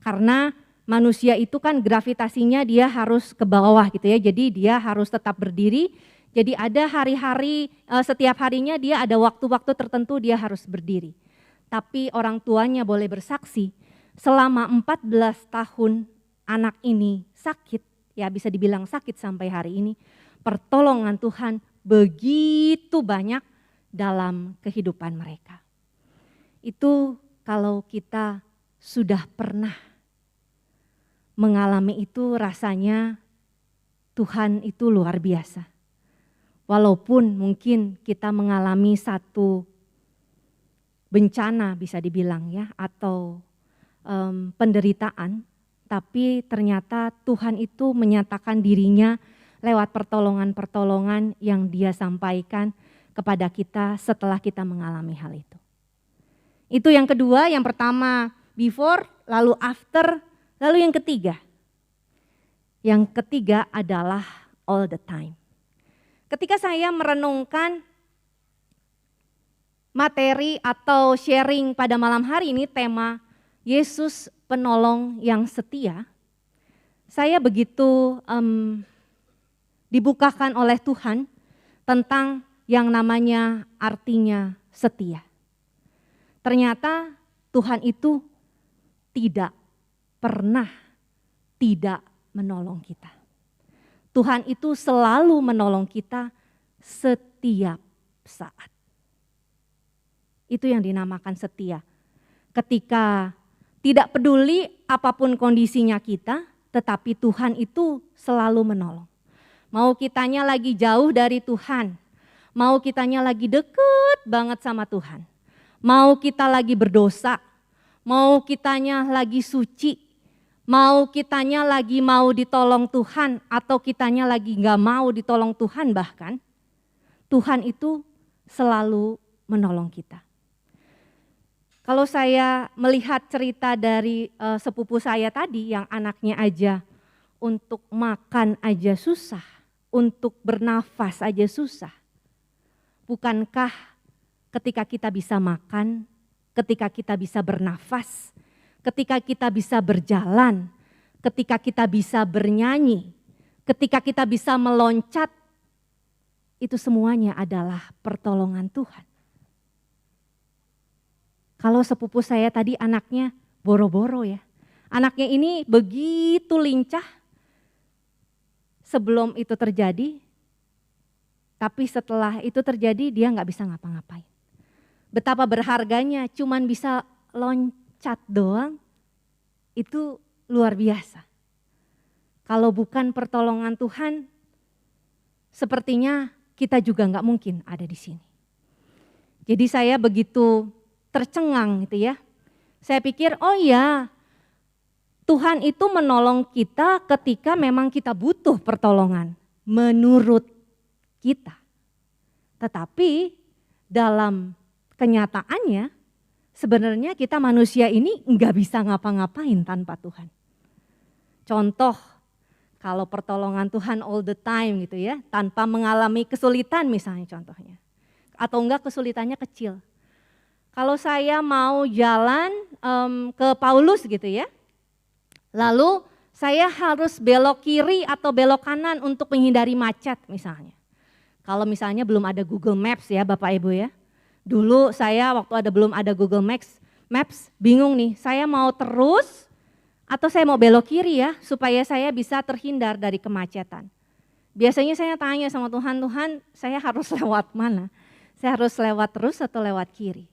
Karena manusia itu kan gravitasinya dia harus ke bawah gitu ya, jadi dia harus tetap berdiri. Jadi ada hari-hari, setiap harinya dia ada waktu-waktu tertentu dia harus berdiri. Tapi orang tuanya boleh bersaksi, selama 14 tahun anak ini sakit, ya bisa dibilang sakit sampai hari ini, pertolongan Tuhan begitu banyak dalam kehidupan mereka. Itu kalau kita sudah pernah mengalami itu, rasanya Tuhan itu luar biasa. Walaupun mungkin kita mengalami satu bencana bisa dibilang ya, atau penderitaan, tapi ternyata Tuhan itu menyatakan dirinya lewat pertolongan-pertolongan yang Dia sampaikan kepada kita setelah kita mengalami hal itu. Itu yang kedua, yang pertama before, lalu after, lalu yang ketiga. Yang ketiga adalah all the time. Ketika saya merenungkan materi atau sharing pada malam hari ini tema Yesus penolong yang setia, saya begitu dibukakan oleh Tuhan tentang yang namanya artinya setia. Ternyata Tuhan itu tidak pernah tidak menolong kita. Tuhan itu selalu menolong kita setiap saat. Itu yang dinamakan setia. Ketika tidak peduli apapun kondisinya kita, tetapi Tuhan itu selalu menolong. Mau kitanya lagi jauh dari Tuhan, mau kitanya lagi deket banget sama Tuhan, mau kita lagi berdosa, mau kitanya lagi suci, mau kitanya lagi mau ditolong Tuhan atau kitanya lagi gak mau ditolong Tuhan bahkan, Tuhan itu selalu menolong kita. Kalau saya melihat cerita dari sepupu saya tadi yang anaknya aja untuk makan aja susah, untuk bernafas aja susah. Bukankah ketika kita bisa makan, ketika kita bisa bernafas, ketika kita bisa berjalan, ketika kita bisa bernyanyi, ketika kita bisa meloncat, itu semuanya adalah pertolongan Tuhan. Kalau sepupu saya tadi anaknya boro-boro ya, anaknya ini begitu lincah sebelum itu terjadi, tapi setelah itu terjadi dia gak bisa ngapa-ngapain. Betapa berharganya cuman bisa loncat doang, itu luar biasa. Kalau bukan pertolongan Tuhan, sepertinya kita juga gak mungkin ada di sini. Jadi saya begitu tercengang gitu ya. Saya pikir oh iya, Tuhan itu menolong kita ketika memang kita butuh pertolongan menurut kita. Tetapi dalam kenyataannya sebenarnya kita manusia ini nggak bisa ngapa-ngapain tanpa Tuhan. Contoh, kalau pertolongan Tuhan all the time gitu ya, tanpa mengalami kesulitan misalnya contohnya. Atau enggak kesulitannya kecil. Kalau saya mau jalan ke Paulus gitu ya, lalu saya harus belok kiri atau belok kanan untuk menghindari macet misalnya. Kalau misalnya belum ada Google Maps ya Bapak Ibu ya, Dulu saya waktu belum ada Google Maps bingung nih, saya mau terus atau saya mau belok kiri ya supaya saya bisa terhindar dari kemacetan. Biasanya saya tanya sama Tuhan, Tuhan saya harus lewat mana? Saya harus lewat terus atau lewat kiri?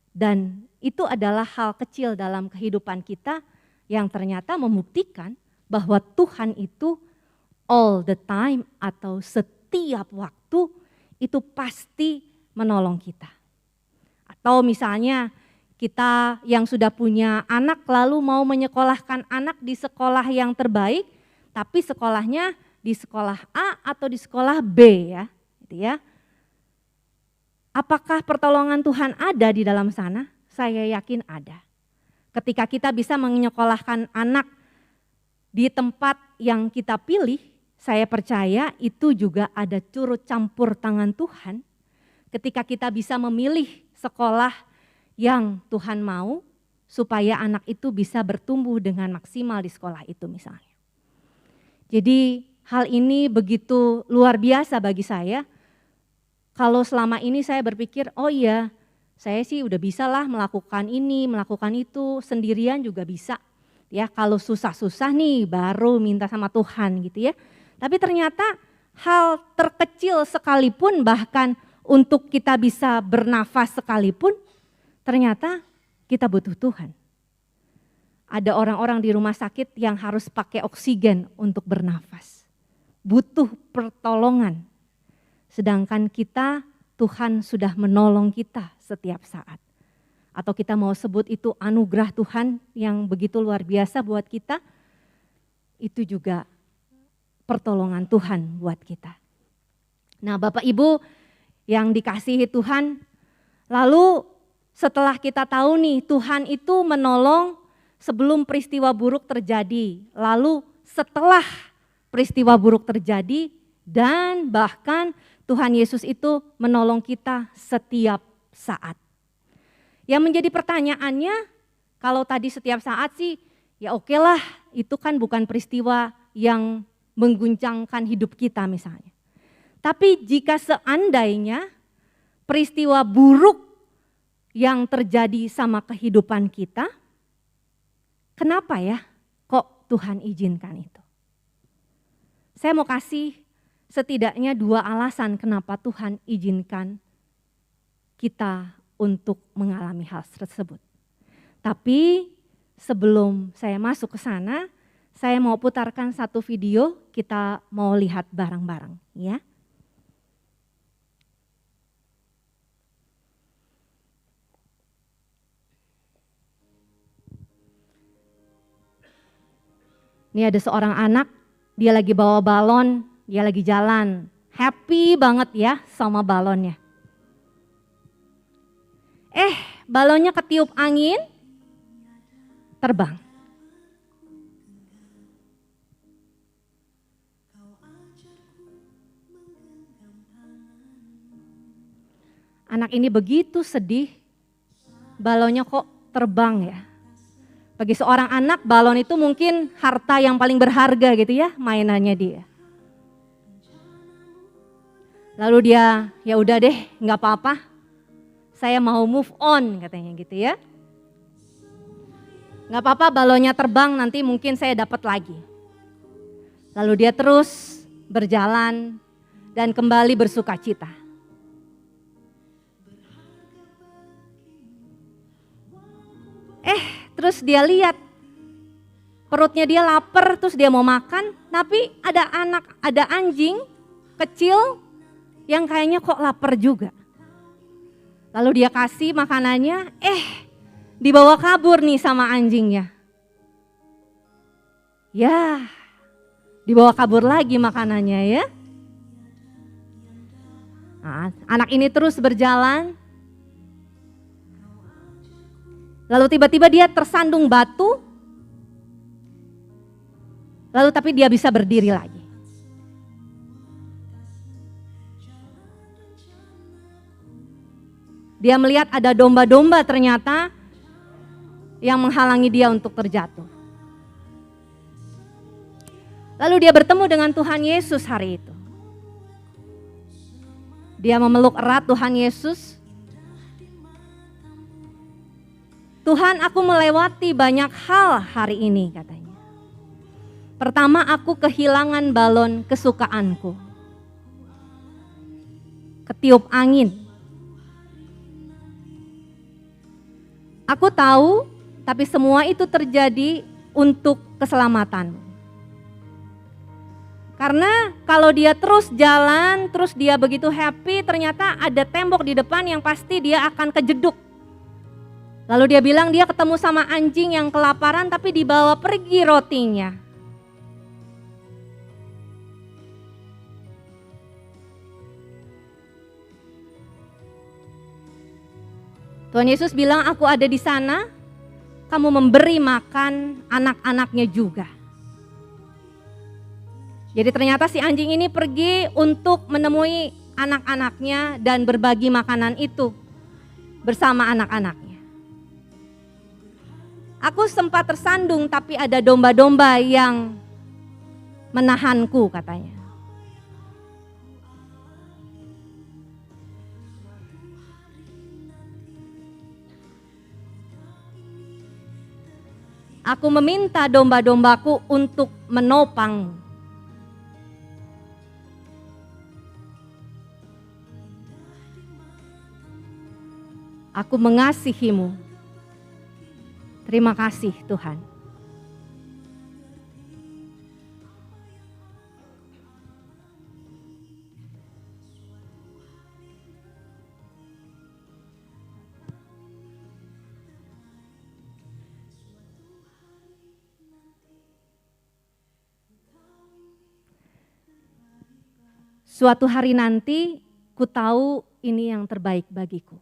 Dan itu adalah hal kecil dalam kehidupan kita yang ternyata membuktikan bahwa Tuhan itu all the time atau setiap waktu itu pasti menolong kita. Atau misalnya kita yang sudah punya anak lalu mau menyekolahkan anak di sekolah yang terbaik, tapi sekolahnya di sekolah A atau di sekolah B ya, gitu ya. Apakah pertolongan Tuhan ada di dalam sana? Saya yakin ada. Ketika kita bisa menyekolahkan anak di tempat yang kita pilih, saya percaya itu juga ada turut campur tangan Tuhan. Ketika kita bisa memilih sekolah yang Tuhan mau, supaya anak itu bisa bertumbuh dengan maksimal di sekolah itu misalnya. Jadi hal ini begitu luar biasa bagi saya. Kalau selama ini saya berpikir, oh iya saya sih udah bisa lah melakukan ini, melakukan itu, sendirian juga bisa. Ya kalau susah-susah nih baru minta sama Tuhan gitu ya. Tapi ternyata hal terkecil sekalipun bahkan untuk kita bisa bernafas sekalipun, ternyata kita butuh Tuhan. Ada orang-orang di rumah sakit yang harus pakai oksigen untuk bernafas. Butuh pertolongan. Sedangkan kita, Tuhan sudah menolong kita setiap saat. Atau kita mau sebut itu anugerah Tuhan yang begitu luar biasa buat kita, itu juga pertolongan Tuhan buat kita. Nah Bapak Ibu yang dikasihi Tuhan, lalu setelah kita tahu nih Tuhan itu menolong sebelum peristiwa buruk terjadi, lalu setelah peristiwa buruk terjadi, dan bahkan Tuhan Yesus itu menolong kita setiap saat. Yang menjadi pertanyaannya, kalau tadi setiap saat sih ya oke lah, itu kan bukan peristiwa yang mengguncangkan hidup kita misalnya. Tapi jika seandainya peristiwa buruk yang terjadi sama kehidupan kita, kenapa ya kok Tuhan izinkan itu? Saya mau kasih setidaknya 2 alasan kenapa Tuhan izinkan kita untuk mengalami hal tersebut. Tapi sebelum saya masuk ke sana, saya mau putarkan satu video, kita mau lihat bareng-bareng ya. Ini ada seorang anak, dia lagi bawa balon, dia lagi jalan. Happy banget ya sama balonnya. Balonnya ketiup angin, terbang. Anak ini begitu sedih, balonnya kok terbang ya. Bagi seorang anak, balon itu mungkin harta yang paling berharga gitu ya, mainannya dia. Lalu dia, ya udah deh, nggak apa-apa, saya mau move on katanya gitu ya. Nggak apa-apa balonnya terbang, nanti mungkin saya dapat lagi. Lalu dia terus berjalan dan kembali bersuka cita. Terus dia lihat perutnya dia lapar, terus dia mau makan, tapi ada anjing kecil yang kayaknya kok lapar juga. Lalu dia kasih makanannya, dibawa kabur nih sama anjingnya. Ya, dibawa kabur lagi makanannya ya. Nah, anak ini terus berjalan. Lalu tiba-tiba dia tersandung batu, lalu tapi dia bisa berdiri lagi. Dia melihat ada domba-domba ternyata yang menghalangi dia untuk terjatuh. Lalu dia bertemu dengan Tuhan Yesus hari itu. Dia memeluk erat Tuhan Yesus Tuhan, aku melewati banyak hal hari ini katanya. Pertama, aku kehilangan balon kesukaanku. Ketiup angin. Aku tahu, tapi semua itu terjadi untuk keselamatanmu. Karena kalau dia terus jalan, terus dia begitu happy, ternyata ada tembok di depan yang pasti dia akan kejeduk. Lalu dia bilang dia ketemu sama anjing yang kelaparan tapi dibawa pergi rotinya. Tuhan Yesus bilang, aku ada di sana, kamu memberi makan anak-anaknya juga. Jadi ternyata si anjing ini pergi untuk menemui anak-anaknya dan berbagi makanan itu bersama anak-anaknya. Aku sempat tersandung tapi ada domba-domba yang menahanku katanya. Aku meminta domba-dombaku untuk menopang. Aku mengasihimu. Terima kasih Tuhan. Suatu hari nanti, ku tahu ini yang terbaik bagiku.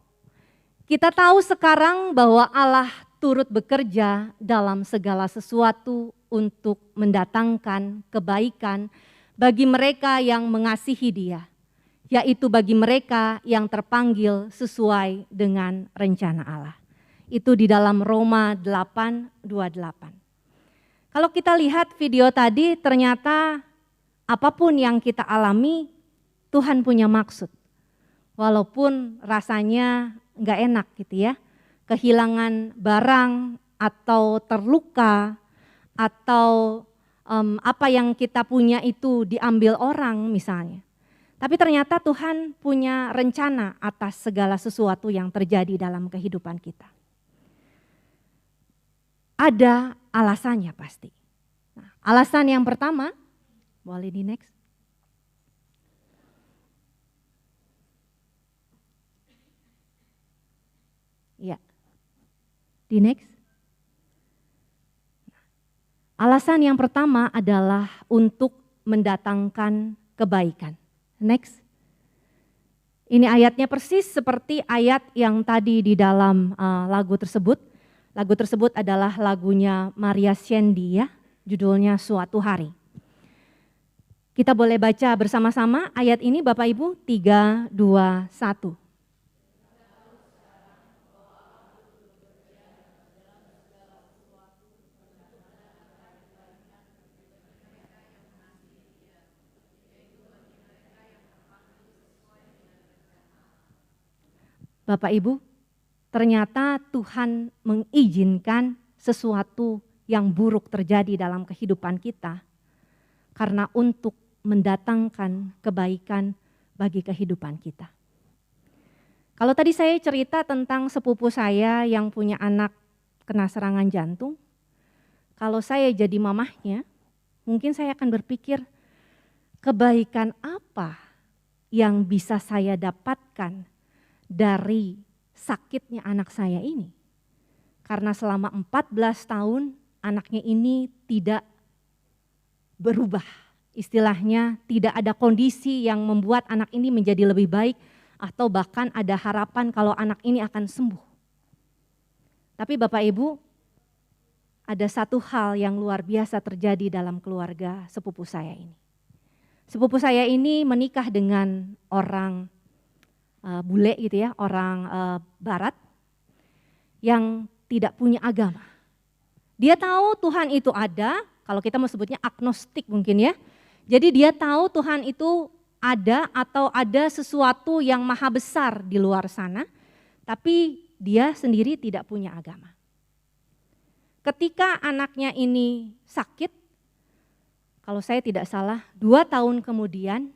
Kita tahu sekarang bahwa Allah turut bekerja dalam segala sesuatu untuk mendatangkan kebaikan bagi mereka yang mengasihi Dia, yaitu bagi mereka yang terpanggil sesuai dengan rencana Allah. Itu di dalam Roma 8:28. Kalau kita lihat video tadi, ternyata apapun yang kita alami, Tuhan punya maksud. Walaupun rasanya nggak enak gitu ya. Kehilangan barang atau terluka atau apa yang kita punya itu diambil orang misalnya. Tapi ternyata Tuhan punya rencana atas segala sesuatu yang terjadi dalam kehidupan kita. Ada alasannya pasti. Nah, alasan yang pertama, boleh di next. Ya. Di next. Alasan yang pertama adalah untuk mendatangkan kebaikan. Next. Ini ayatnya persis seperti ayat yang tadi di dalam lagu tersebut. Lagu tersebut adalah lagunya Maria Shandy ya, judulnya Suatu Hari. Kita boleh baca bersama-sama ayat ini Bapak Ibu, 3, 2, 1. Bapak Ibu, ternyata Tuhan mengizinkan sesuatu yang buruk terjadi dalam kehidupan kita karena untuk mendatangkan kebaikan bagi kehidupan kita. Kalau tadi saya cerita tentang sepupu saya yang punya anak kena serangan jantung, kalau saya jadi mamahnya, mungkin saya akan berpikir, kebaikan apa yang bisa saya dapatkan dari sakitnya anak saya ini. Karena selama 14 tahun anaknya ini tidak berubah. Istilahnya tidak ada kondisi yang membuat anak ini menjadi lebih baik atau bahkan ada harapan kalau anak ini akan sembuh. Tapi Bapak Ibu, ada satu hal yang luar biasa terjadi dalam keluarga sepupu saya ini. Sepupu saya ini menikah dengan orang bule gitu ya, orang barat yang tidak punya agama. Dia tahu Tuhan itu ada, kalau kita mau sebutnya agnostik mungkin ya. Jadi dia tahu Tuhan itu ada atau ada sesuatu yang maha besar di luar sana, tapi dia sendiri tidak punya agama. ketika anaknya ini sakit, kalau saya tidak salah 2 tahun kemudian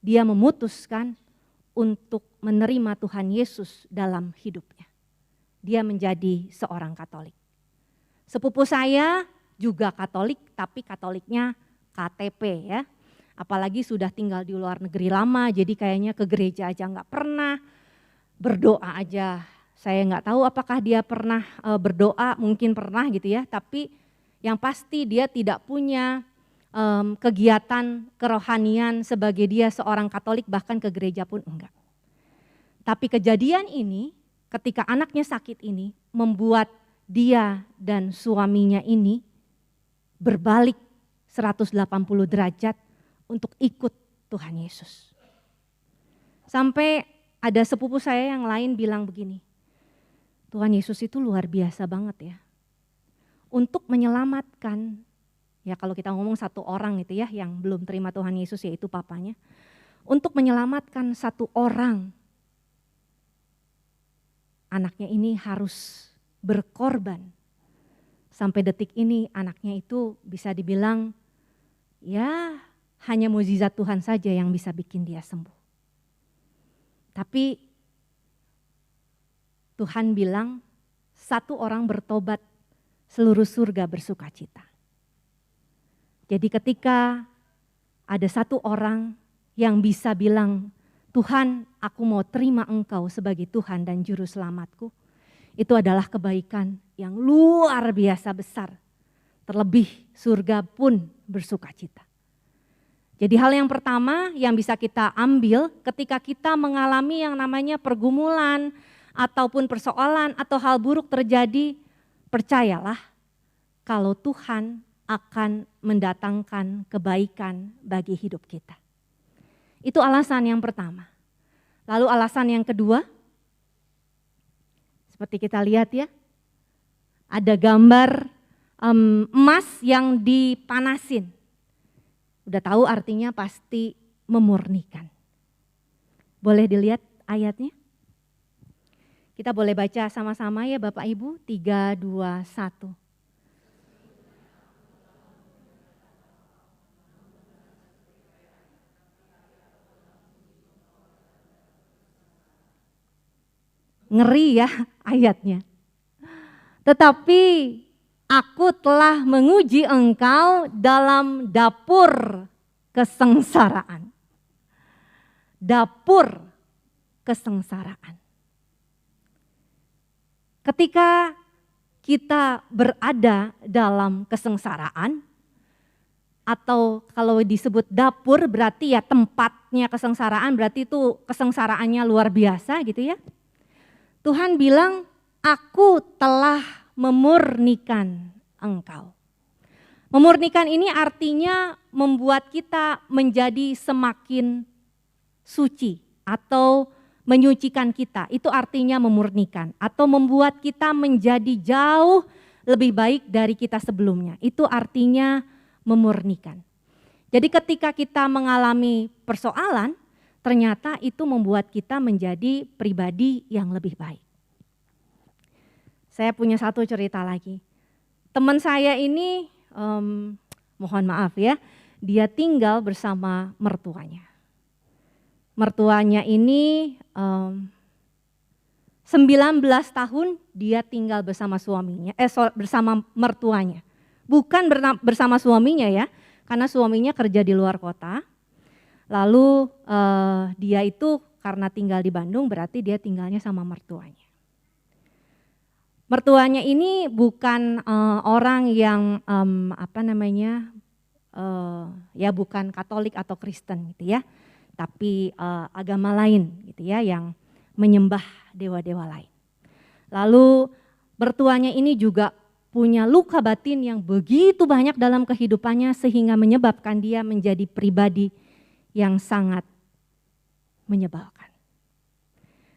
dia memutuskan untuk menerima Tuhan Yesus dalam hidupnya. Dia menjadi seorang Katolik. Sepupu saya juga Katolik, tapi Katoliknya KTP ya. Apalagi sudah tinggal di luar negeri lama, jadi kayaknya ke gereja aja nggak pernah, berdoa aja. Saya nggak tahu apakah dia pernah berdoa, mungkin pernah gitu ya, tapi yang pasti dia tidak punya kegiatan kerohanian sebagai dia seorang Katolik, bahkan ke gereja pun enggak. Tapi kejadian ini ketika anaknya sakit ini membuat dia dan suaminya ini berbalik 180 derajat untuk ikut Tuhan Yesus. Sampai ada sepupu saya yang lain bilang begini, Tuhan Yesus itu luar biasa banget ya. Untuk menyelamatkan, ya kalau kita ngomong satu orang itu ya yang belum terima Tuhan Yesus yaitu papanya. Untuk menyelamatkan satu orang, anaknya ini harus berkorban. Sampai detik ini anaknya itu bisa dibilang ya hanya mukjizat Tuhan saja yang bisa bikin dia sembuh. Tapi Tuhan bilang satu orang bertobat, seluruh surga bersuka cita. Jadi ketika ada satu orang yang bisa bilang, Tuhan aku mau terima Engkau sebagai Tuhan dan Juru Selamatku, itu adalah kebaikan yang luar biasa besar. Terlebih surga pun bersuka cita. Jadi hal yang pertama yang bisa kita ambil ketika kita mengalami yang namanya pergumulan ataupun persoalan atau hal buruk terjadi, percayalah kalau Tuhan akan mendatangkan kebaikan bagi hidup kita. Itu alasan yang pertama. Lalu alasan yang kedua, seperti kita lihat ya, ada gambar emas yang dipanasin. Udah tahu artinya pasti memurnikan. Boleh dilihat ayatnya? Kita boleh baca sama-sama ya Bapak Ibu, 3, 2, 1. Ngeri ya ayatnya. Tetapi aku telah menguji engkau dalam dapur kesengsaraan. Dapur kesengsaraan. Ketika kita berada dalam kesengsaraan, atau kalau disebut dapur berarti ya tempatnya kesengsaraan, berarti itu kesengsaraannya luar biasa gitu ya. Tuhan bilang, aku telah memurnikan engkau. Memurnikan ini artinya membuat kita menjadi semakin suci atau menyucikan kita. Itu artinya memurnikan atau membuat kita menjadi jauh lebih baik dari kita sebelumnya. Itu artinya memurnikan. Jadi ketika kita mengalami persoalan, ternyata itu membuat kita menjadi pribadi yang lebih baik. Saya punya satu cerita lagi. Teman saya ini, mohon maaf ya, dia tinggal bersama mertuanya. Mertuanya ini 19 tahun dia tinggal bersama suaminya, bersama mertuanya. Bukan bersama suaminya ya, karena suaminya kerja di luar kota. Lalu dia itu karena tinggal di Bandung berarti dia tinggalnya sama mertuanya. Mertuanya ini bukan orang yang ya bukan Katolik atau Kristen gitu ya, tapi agama lain gitu ya yang menyembah dewa-dewa lain. Lalu mertuanya ini juga punya luka batin yang begitu banyak dalam kehidupannya sehingga menyebabkan dia menjadi pribadi yang sangat menyebalkan.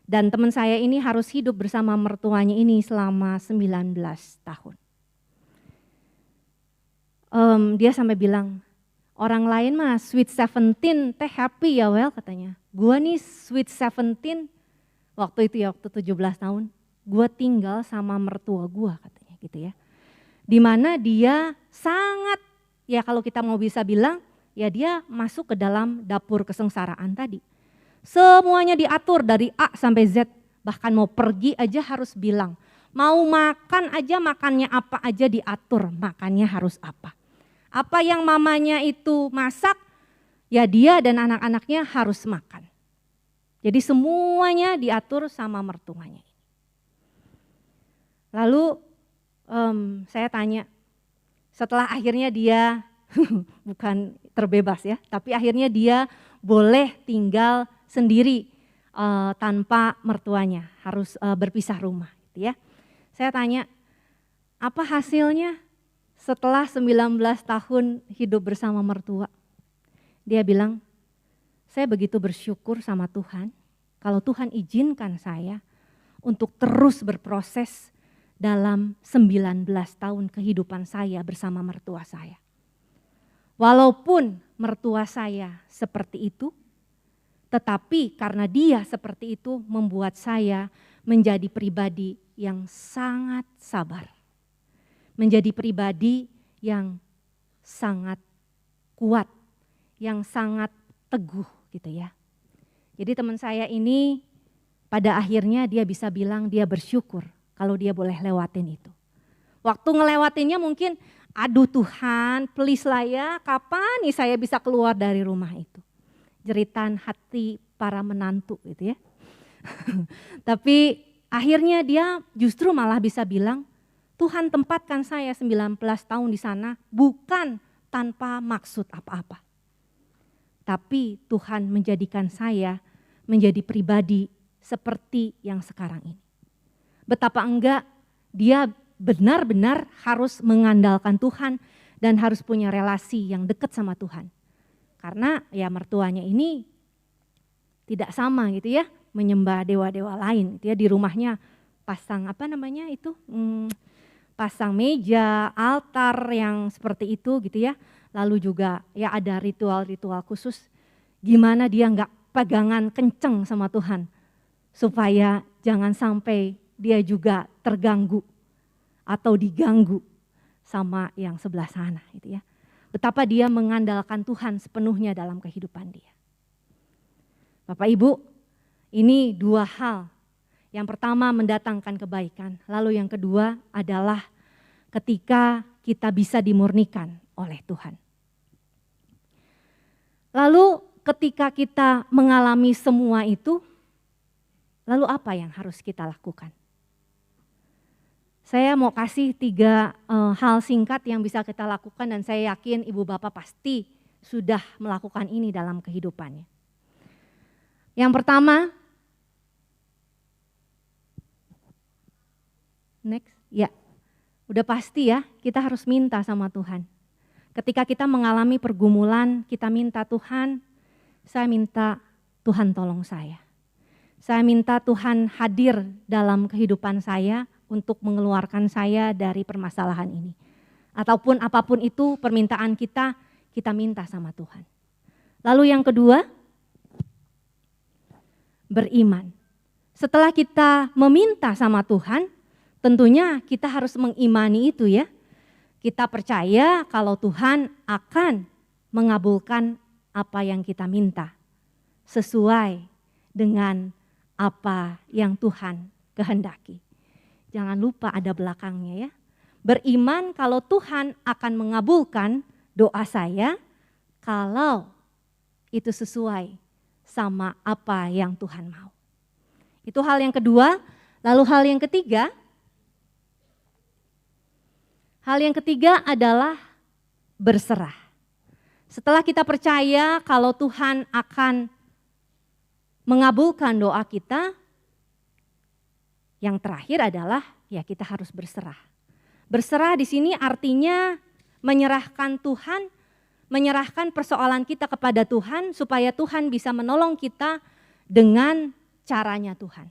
Dan teman saya ini harus hidup bersama mertuanya ini selama 19 tahun. Dia sampai bilang, orang lain mah sweet 17 teh happy ya well katanya. Gua nih sweet 17 waktu itu ya waktu 17 tahun. Gua tinggal sama mertua gua katanya gitu ya. di mana dia sangat, ya kalau kita mau bisa bilang, ya dia masuk ke dalam dapur kesengsaraan tadi. Semuanya diatur dari A sampai Z, bahkan mau pergi aja harus bilang. Mau makan aja makannya apa aja diatur, makannya harus apa. Apa yang mamanya itu masak, ya dia dan anak-anaknya harus makan. Jadi semuanya diatur sama mertuanya. Lalu saya tanya, setelah akhirnya dia bukan terbebas ya, tapi akhirnya dia boleh tinggal sendiri tanpa mertuanya, harus berpisah rumah gitu ya. Saya tanya, apa hasilnya setelah 19 tahun hidup bersama mertua? Dia bilang, saya begitu bersyukur sama Tuhan, kalau Tuhan izinkan saya untuk terus berproses dalam 19 tahun kehidupan saya bersama mertua saya. Walaupun mertua saya seperti itu, tetapi karena dia seperti itu membuat saya menjadi pribadi yang sangat sabar. Menjadi pribadi yang sangat kuat, yang sangat teguh gitu ya. Jadi teman saya ini pada akhirnya dia bisa bilang dia bersyukur kalau dia boleh lewatin itu. Waktu ngelewatinnya mungkin, aduh Tuhan please lah ya, kapan nih saya bisa keluar dari rumah itu. Jeritan hati para menantu gitu ya. Tapi akhirnya dia justru malah bisa bilang, Tuhan tempatkan saya 19 tahun di sana bukan tanpa maksud apa-apa. Tapi Tuhan menjadikan saya menjadi pribadi seperti yang sekarang ini. Betapa enggak dia benar-benar harus mengandalkan Tuhan dan harus punya relasi yang dekat sama Tuhan. Karena ya mertuanya ini tidak sama gitu ya, menyembah dewa-dewa lain gitu ya, di rumahnya pasang pasang meja, altar yang seperti itu gitu ya. Lalu juga ya ada ritual-ritual khusus gimana dia enggak pegangan kenceng sama Tuhan supaya jangan sampai dia juga terganggu atau diganggu sama yang sebelah sana gitu ya. Betapa dia mengandalkan Tuhan sepenuhnya dalam kehidupan dia. Bapak Ibu, ini dua hal. Yang pertama mendatangkan kebaikan, lalu yang kedua adalah ketika kita bisa dimurnikan oleh Tuhan. Lalu ketika kita mengalami semua itu, lalu apa yang harus kita lakukan? Saya mau kasih 3 hal singkat yang bisa kita lakukan dan saya yakin ibu bapak pasti sudah melakukan ini dalam kehidupannya. Yang pertama, next, ya udah pasti ya kita harus minta sama Tuhan. Ketika kita mengalami pergumulan, kita minta Tuhan, saya minta Tuhan tolong saya. Saya minta Tuhan hadir dalam kehidupan saya untuk mengeluarkan saya dari permasalahan ini. Ataupun apapun itu permintaan kita minta sama Tuhan. Lalu yang kedua, beriman. Setelah kita meminta sama Tuhan, tentunya kita harus mengimani itu ya. Kita percaya kalau Tuhan akan mengabulkan apa yang kita minta sesuai dengan apa yang Tuhan kehendaki. Jangan lupa ada belakangnya ya. Beriman kalau Tuhan akan mengabulkan doa saya kalau itu sesuai sama apa yang Tuhan mau. Itu hal yang kedua. Lalu hal yang ketiga, adalah berserah. Setelah kita percaya kalau Tuhan akan mengabulkan doa kita, yang terakhir adalah ya kita harus berserah. Berserah di sini artinya menyerahkan Tuhan, menyerahkan persoalan kita kepada Tuhan supaya Tuhan bisa menolong kita dengan caranya Tuhan.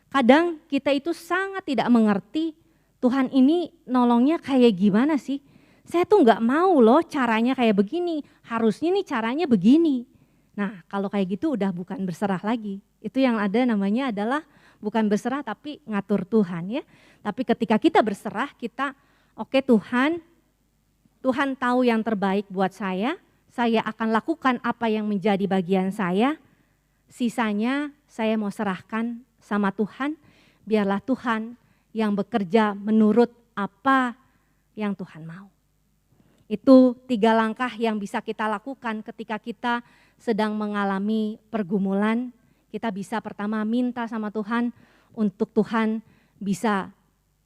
Kadang kita itu sangat tidak mengerti Tuhan ini nolongnya kayak gimana sih? Saya tuh nggak mau loh caranya kayak begini, harusnya nih caranya begini. Nah kalau kayak gitu udah bukan berserah lagi. Itu yang ada namanya adalah bukan berserah tapi ngatur Tuhan ya. Tapi ketika kita berserah kita Oke Tuhan, Tuhan tahu yang terbaik buat saya akan lakukan apa yang menjadi bagian saya, sisanya saya mau serahkan sama Tuhan, biarlah Tuhan yang bekerja menurut apa yang Tuhan mau. Itu 3 langkah yang bisa kita lakukan ketika kita sedang mengalami pergumulan. Kita bisa pertama minta sama Tuhan untuk Tuhan bisa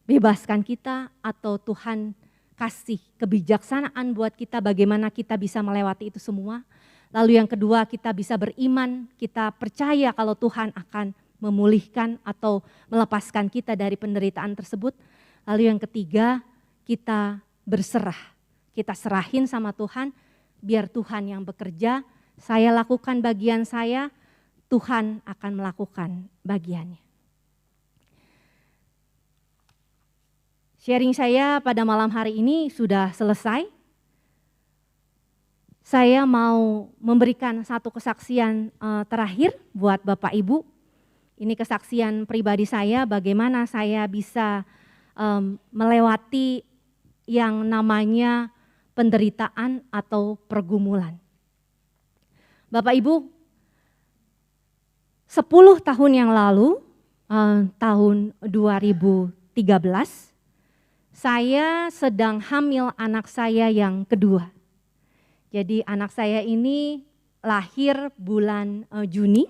bebaskan kita, atau Tuhan kasih kebijaksanaan buat kita bagaimana kita bisa melewati itu semua. Lalu yang kedua, kita bisa beriman, kita percaya kalau Tuhan akan memulihkan atau melepaskan kita dari penderitaan tersebut. Lalu yang ketiga, kita berserah, kita serahin sama Tuhan, biar Tuhan yang bekerja, saya lakukan bagian saya, Tuhan akan melakukan bagiannya. Sharing saya pada malam hari ini sudah selesai. Saya mau memberikan satu kesaksian terakhir buat Bapak Ibu. Ini kesaksian pribadi saya bagaimana saya bisa melewati yang namanya penderitaan atau pergumulan. Bapak Ibu, 10 tahun yang lalu, tahun 2013, saya sedang hamil anak saya yang kedua. Jadi anak saya ini lahir bulan Juni.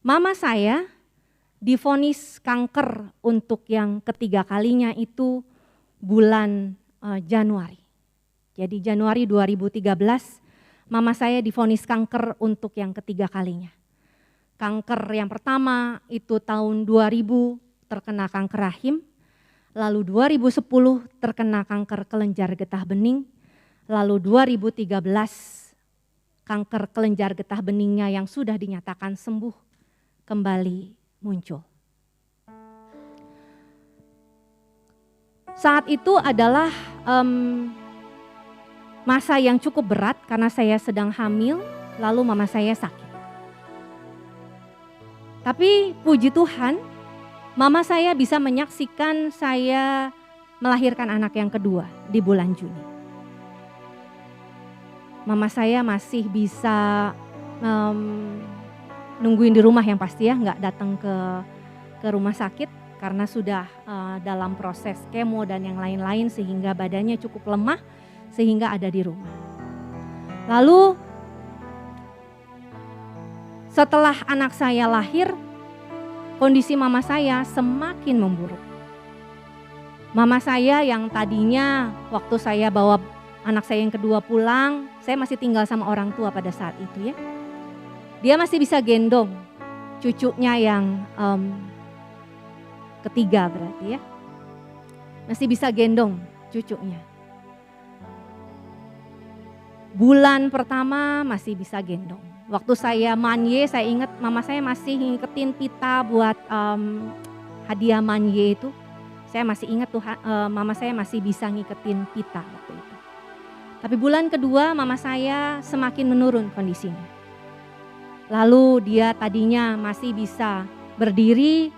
Mama saya divonis kanker untuk yang ketiga kalinya itu bulan Januari. Jadi Januari 2013 mama saya divonis kanker untuk yang ketiga kalinya. Kanker yang pertama itu tahun 2000 terkena kanker rahim, lalu 2010 terkena kanker kelenjar getah bening, lalu 2013 kanker kelenjar getah beningnya yang sudah dinyatakan sembuh kembali muncul. Saat itu adalah masa yang cukup berat karena saya sedang hamil, lalu mama saya sakit. Tapi puji Tuhan, mama saya bisa menyaksikan saya melahirkan anak yang kedua di bulan Juni. Mama saya masih bisa nungguin di rumah yang pasti ya, nggak datang ke rumah sakit karena sudah dalam proses kemo dan yang lain-lain sehingga badannya cukup lemah sehingga ada di rumah. Lalu setelah anak saya lahir, kondisi mama saya semakin memburuk. Mama saya yang tadinya waktu saya bawa anak saya yang kedua pulang, saya masih tinggal sama orang tua pada saat itu ya. Dia masih bisa gendong cucunya yang ketiga berarti ya. Masih bisa gendong cucunya. Bulan pertama masih bisa gendong. Waktu saya manye, saya ingat mama saya masih ngiketin pita buat hadiah manye itu. Saya masih ingat tuh mama saya masih bisa ngiketin pita waktu itu. Tapi bulan kedua mama saya semakin menurun kondisinya. Lalu dia tadinya masih bisa berdiri,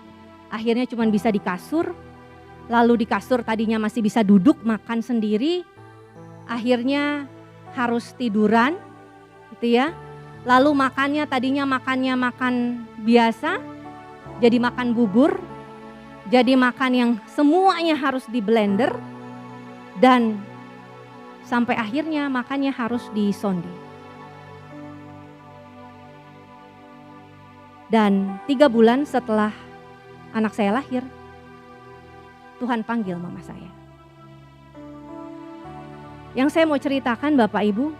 akhirnya cuma bisa di kasur. Lalu di kasur tadinya masih bisa duduk makan sendiri, akhirnya harus tiduran gitu ya. Lalu makannya tadinya makan biasa, jadi makan bubur, jadi makan yang semuanya harus di blender, dan sampai akhirnya makannya harus di sonde. Dan 3 bulan setelah anak saya lahir, Tuhan panggil mama saya. Yang saya mau ceritakan Bapak Ibu,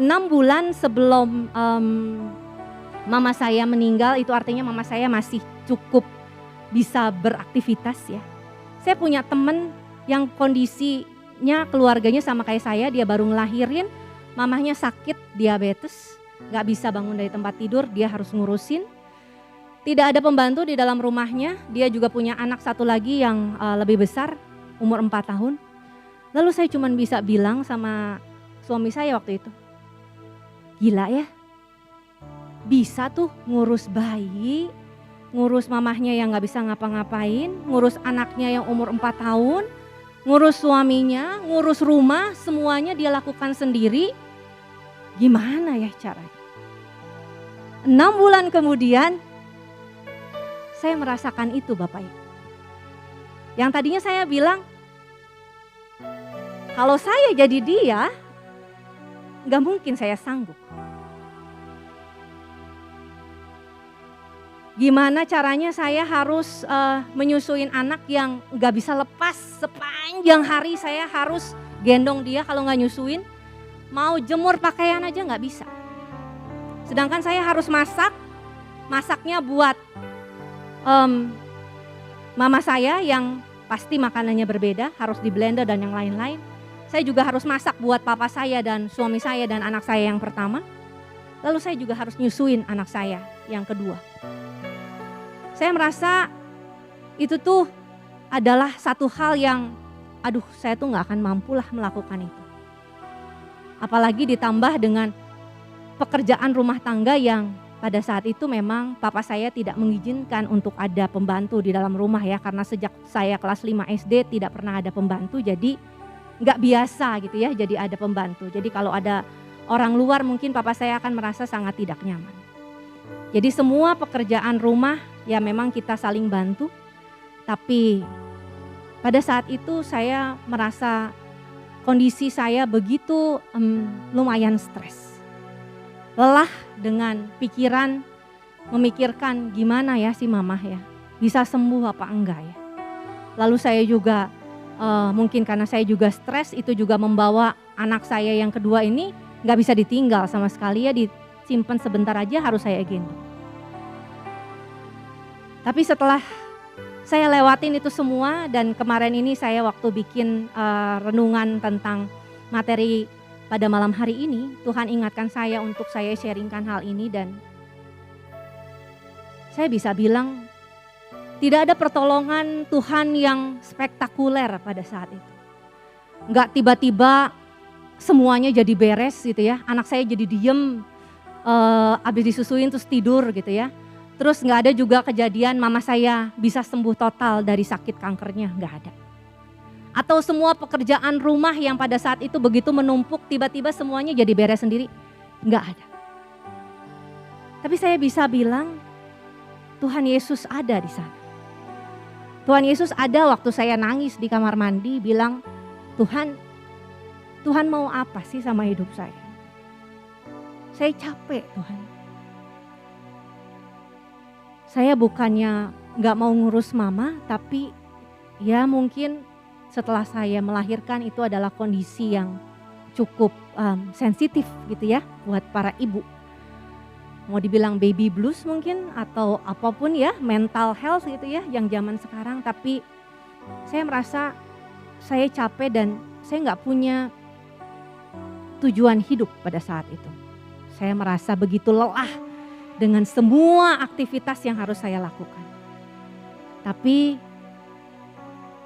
6 bulan sebelum mama saya meninggal, itu artinya mama saya masih cukup bisa beraktivitas ya. Saya punya temen yang kondisinya keluarganya sama kayak saya, dia baru ngelahirin, mamahnya sakit diabetes, gak bisa bangun dari tempat tidur, dia harus ngurusin. Tidak ada pembantu di dalam rumahnya, dia juga punya anak satu lagi yang lebih besar, umur 4 tahun. Lalu saya cuma bisa bilang sama suami saya waktu itu, gila ya, bisa tuh ngurus bayi, ngurus mamahnya yang gak bisa ngapa-ngapain, ngurus anaknya yang umur 4 tahun, ngurus suaminya, ngurus rumah, semuanya dia lakukan sendiri. Gimana ya caranya? 6 bulan kemudian saya merasakan itu Bapak Ibu. Yang tadinya saya bilang, kalau saya jadi dia, gak mungkin saya sanggup. Gimana caranya saya harus menyusuin anak yang gak bisa lepas, sepanjang hari saya harus gendong dia kalau gak nyusuin. Mau jemur pakaian aja gak bisa. Sedangkan saya harus masak, masaknya buat mama saya yang pasti makanannya berbeda, harus di blender dan yang lain-lain. Saya juga harus masak buat papa saya dan suami saya dan anak saya yang pertama. Lalu saya juga harus nyusuin anak saya yang kedua. Saya merasa itu tuh adalah satu hal yang saya tuh gak akan mampulah melakukan itu. Apalagi ditambah dengan pekerjaan rumah tangga yang pada saat itu memang papa saya tidak mengizinkan untuk ada pembantu di dalam rumah ya. Karena sejak saya kelas 5 SD tidak pernah ada pembantu, jadi gak biasa gitu ya jadi ada pembantu. Jadi kalau ada orang luar mungkin papa saya akan merasa sangat tidak nyaman. Jadi semua pekerjaan rumah ya memang kita saling bantu. Tapi pada saat itu saya merasa kondisi saya begitu lumayan stres. Lelah dengan pikiran memikirkan gimana ya si mama ya, bisa sembuh apa enggak ya. Lalu saya juga mungkin karena saya juga stres itu juga membawa anak saya yang kedua ini gak bisa ditinggal sama sekali ya, disimpan sebentar aja harus saya gendong. Tapi setelah saya lewatin itu semua dan kemarin ini saya waktu bikin renungan tentang materi pada malam hari ini, Tuhan ingatkan saya untuk saya sharingkan hal ini dan saya bisa bilang tidak ada pertolongan Tuhan yang spektakuler pada saat itu. Enggak tiba-tiba semuanya jadi beres gitu ya, anak saya jadi diem, habis disusuin terus tidur gitu ya. Terus gak ada juga kejadian mama saya bisa sembuh total dari sakit kankernya, gak ada. Atau semua pekerjaan rumah yang pada saat itu begitu menumpuk tiba-tiba semuanya jadi beres sendiri, gak ada. Tapi saya bisa bilang Tuhan Yesus ada di sana. Tuhan Yesus ada waktu saya nangis di kamar mandi bilang, Tuhan mau apa sih sama hidup saya? Saya capek Tuhan. Saya bukannya gak mau ngurus mama, tapi ya mungkin setelah saya melahirkan itu adalah kondisi yang cukup sensitif gitu ya buat para ibu. Mau dibilang baby blues mungkin atau apapun ya, mental health gitu ya yang zaman sekarang. Tapi saya merasa saya capek dan saya gak punya tujuan hidup pada saat itu. Saya merasa begitu lelah dengan semua aktivitas yang harus saya lakukan. Tapi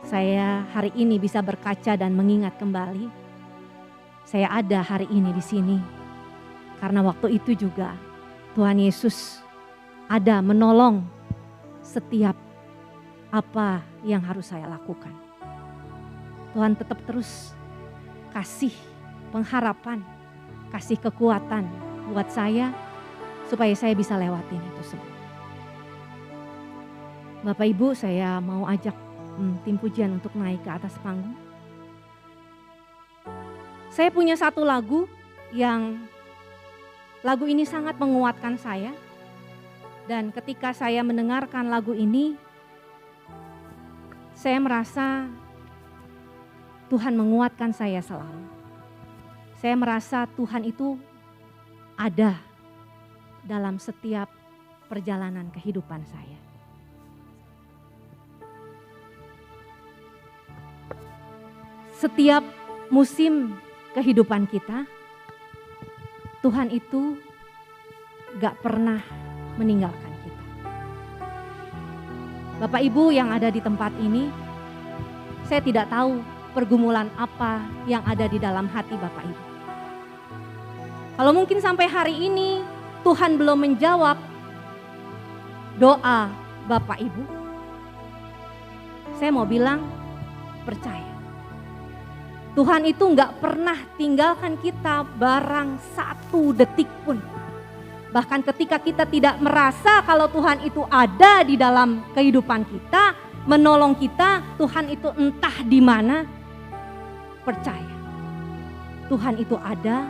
saya hari ini bisa berkaca dan mengingat kembali, saya ada hari ini di sini. Karena waktu itu juga Tuhan Yesus ada menolong setiap apa yang harus saya lakukan. Tuhan tetap terus kasih pengharapan, kasih kekuatan buat saya, supaya saya bisa lewatin itu semua. Bapak Ibu, saya mau ajak tim pujian untuk naik ke atas panggung. Saya punya satu lagu yang lagu ini sangat menguatkan saya. Dan ketika saya mendengarkan lagu ini, saya merasa Tuhan menguatkan saya selalu. Saya merasa Tuhan itu ada dalam setiap perjalanan kehidupan saya. Setiap musim kehidupan kita, Tuhan itu gak pernah meninggalkan kita. Bapak Ibu yang ada di tempat ini, saya tidak tahu pergumulan apa yang ada di dalam hati Bapak Ibu. Kalau mungkin sampai hari ini Tuhan belum menjawab doa Bapak Ibu, saya mau bilang percaya. Tuhan itu gak pernah tinggalkan kita barang satu detik pun. Bahkan ketika kita tidak merasa kalau Tuhan itu ada di dalam kehidupan kita, menolong kita, Tuhan itu entah di mana, percaya. Tuhan itu ada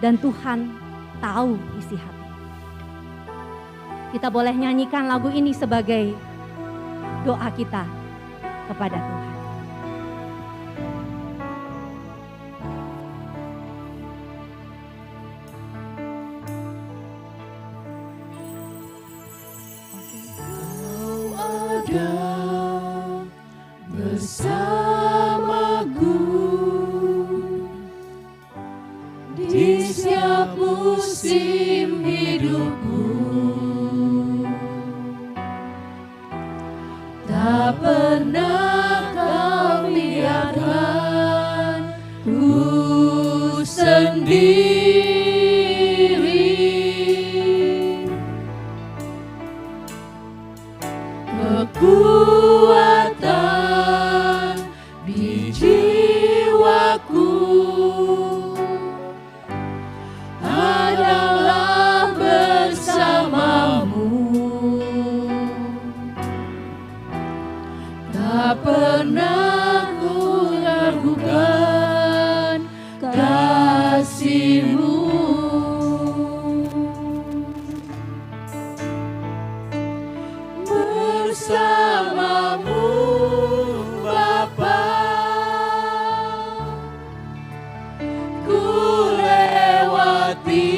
dan Tuhan tahu isi hati. Kita boleh nyanyikan lagu ini sebagai doa kita kepada Tuhan. Bersamaku di setiap musim hidupku, tak pernah kau biarkan ku sendiri. Kekuatan di jiwaku adalah bersamamu, tak pernah ku ragukan kasih-Mu. Bersamamu Bapa, ku lewati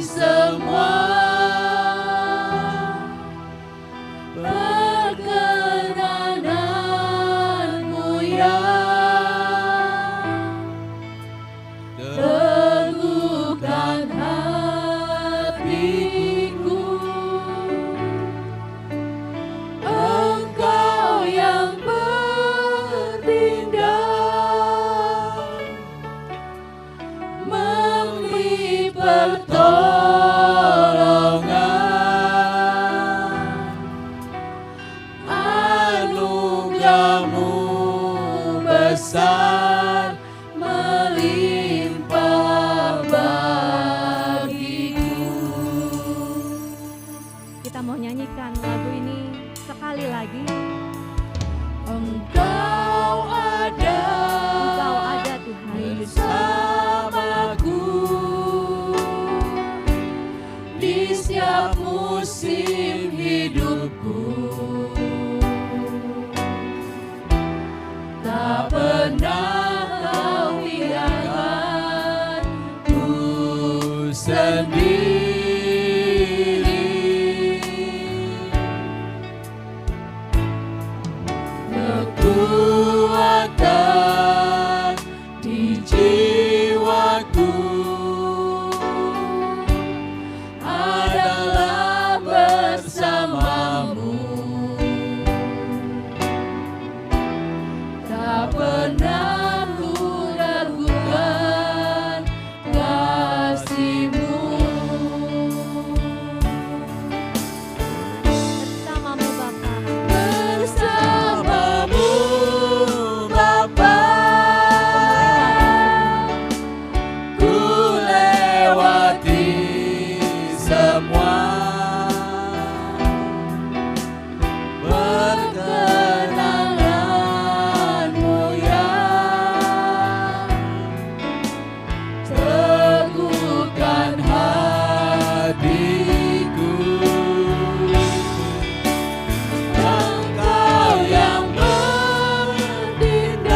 semua perkenananmu yang teguhkan hatiku. Engkau yang bertindak memberi pertolongan, anugerah-Mu besar melimpah bagiku. Kita mau nyanyikan lagu ini sekali lagi. Engkau ada Tuhan. bersamaku di setiap musim hidupku, tak pernah kau biarkan ku sendiri. Kekuatan di jiwaku adalah bersamamu, tak pernah ku ragukan kasih-Mu. Bersamamu Bapa, Bersamamu Bapa, ku lewati semua perkenangan-Mu yang teguhkan hatiku. Engkau yang bertindak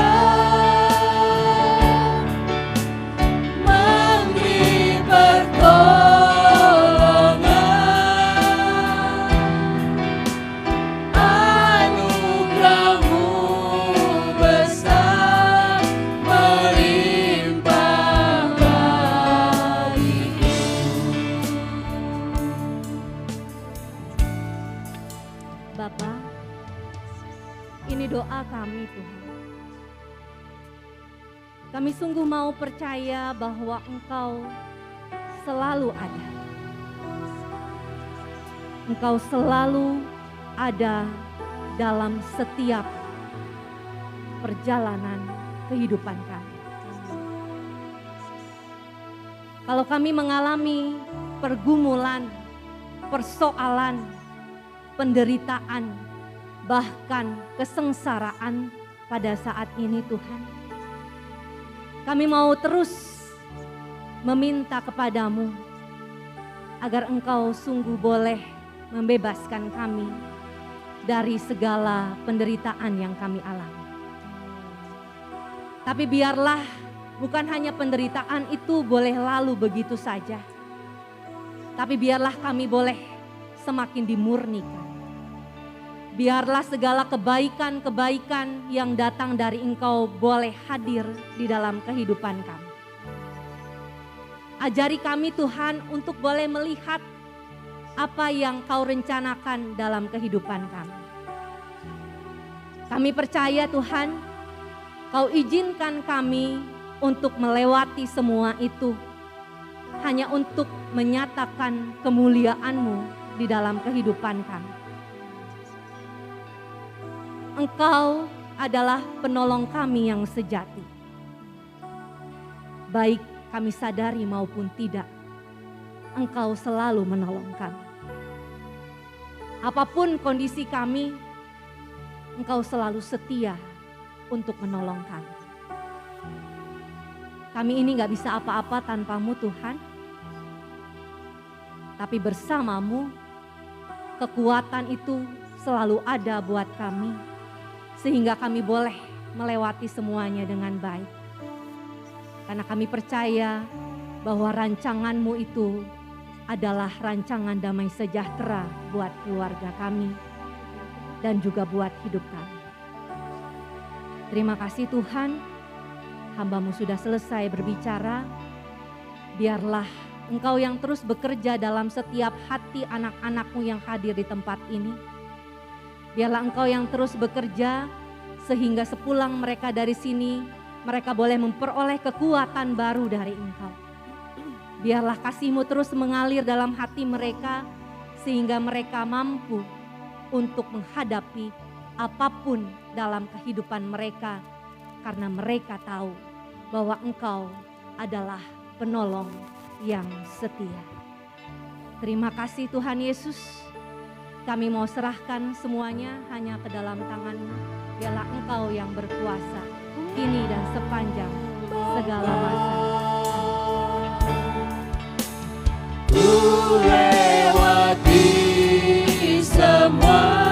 memberi pertolongan, anugerah-Mu besar melimpah bagiku. Bapa, ini doa kami Tuhan. Kami sungguh mau percaya bahwa Engkau selalu ada. Engkau selalu ada dalam setiap perjalanan kehidupan kami. Kalau kami mengalami pergumulan, persoalan, penderitaan, bahkan kesengsaraan pada saat ini Tuhan, kami mau terus meminta kepadamu agar Engkau sungguh boleh membebaskan kami dari segala penderitaan yang kami alami. Tapi biarlah bukan hanya penderitaan itu boleh lalu begitu saja, tapi biarlah kami boleh semakin dimurnikan. Biarlah segala kebaikan-kebaikan yang datang dari Engkau boleh hadir di dalam kehidupan kami. Ajari kami Tuhan untuk boleh melihat apa yang Kau rencanakan dalam kehidupan kami. Kami percaya Tuhan, Kau izinkan kami untuk melewati semua itu hanya untuk menyatakan kemuliaan-Mu di dalam kehidupan kami. Engkau adalah penolong kami yang sejati. Baik kami sadari maupun tidak, Engkau selalu menolong kami. Apapun kondisi kami, Engkau selalu setia untuk menolong kami. Kami ini gak bisa apa-apa tanpa-Mu Tuhan. Tapi bersama-Mu, kekuatan itu selalu ada buat kami. Sehingga kami boleh melewati semuanya dengan baik. Karena kami percaya bahwa rancangan-Mu itu adalah rancangan damai sejahtera buat keluarga kami. Dan juga buat hidup kami. Terima kasih Tuhan, hamba-Mu sudah selesai berbicara. Biarlah Engkau yang terus bekerja dalam setiap hati anak-anak-Mu yang hadir di tempat ini. Biarlah Engkau yang terus bekerja sehingga sepulang mereka dari sini, mereka boleh memperoleh kekuatan baru dari Engkau. Biarlah kasih-Mu terus mengalir dalam hati mereka sehingga mereka mampu untuk menghadapi apapun dalam kehidupan mereka, karena mereka tahu bahwa Engkau adalah penolong yang setia. Terima kasih Tuhan Yesus, kami mau serahkan semuanya hanya ke dalam tangan-Mu. Biarlah Engkau yang berkuasa kini dan sepanjang segala masa. Ku lewati semua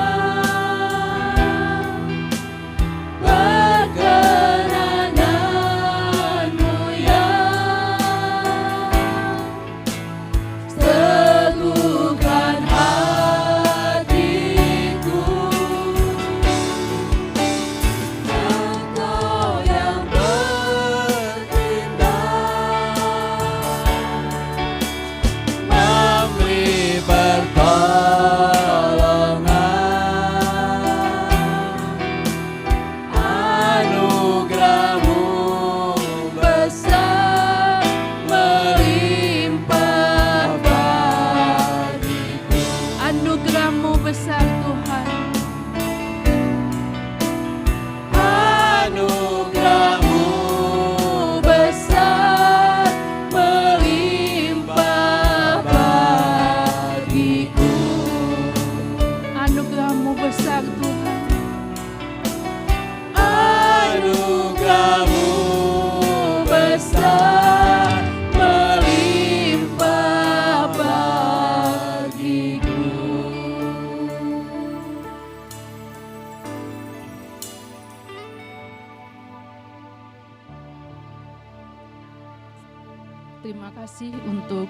Terima kasih untuk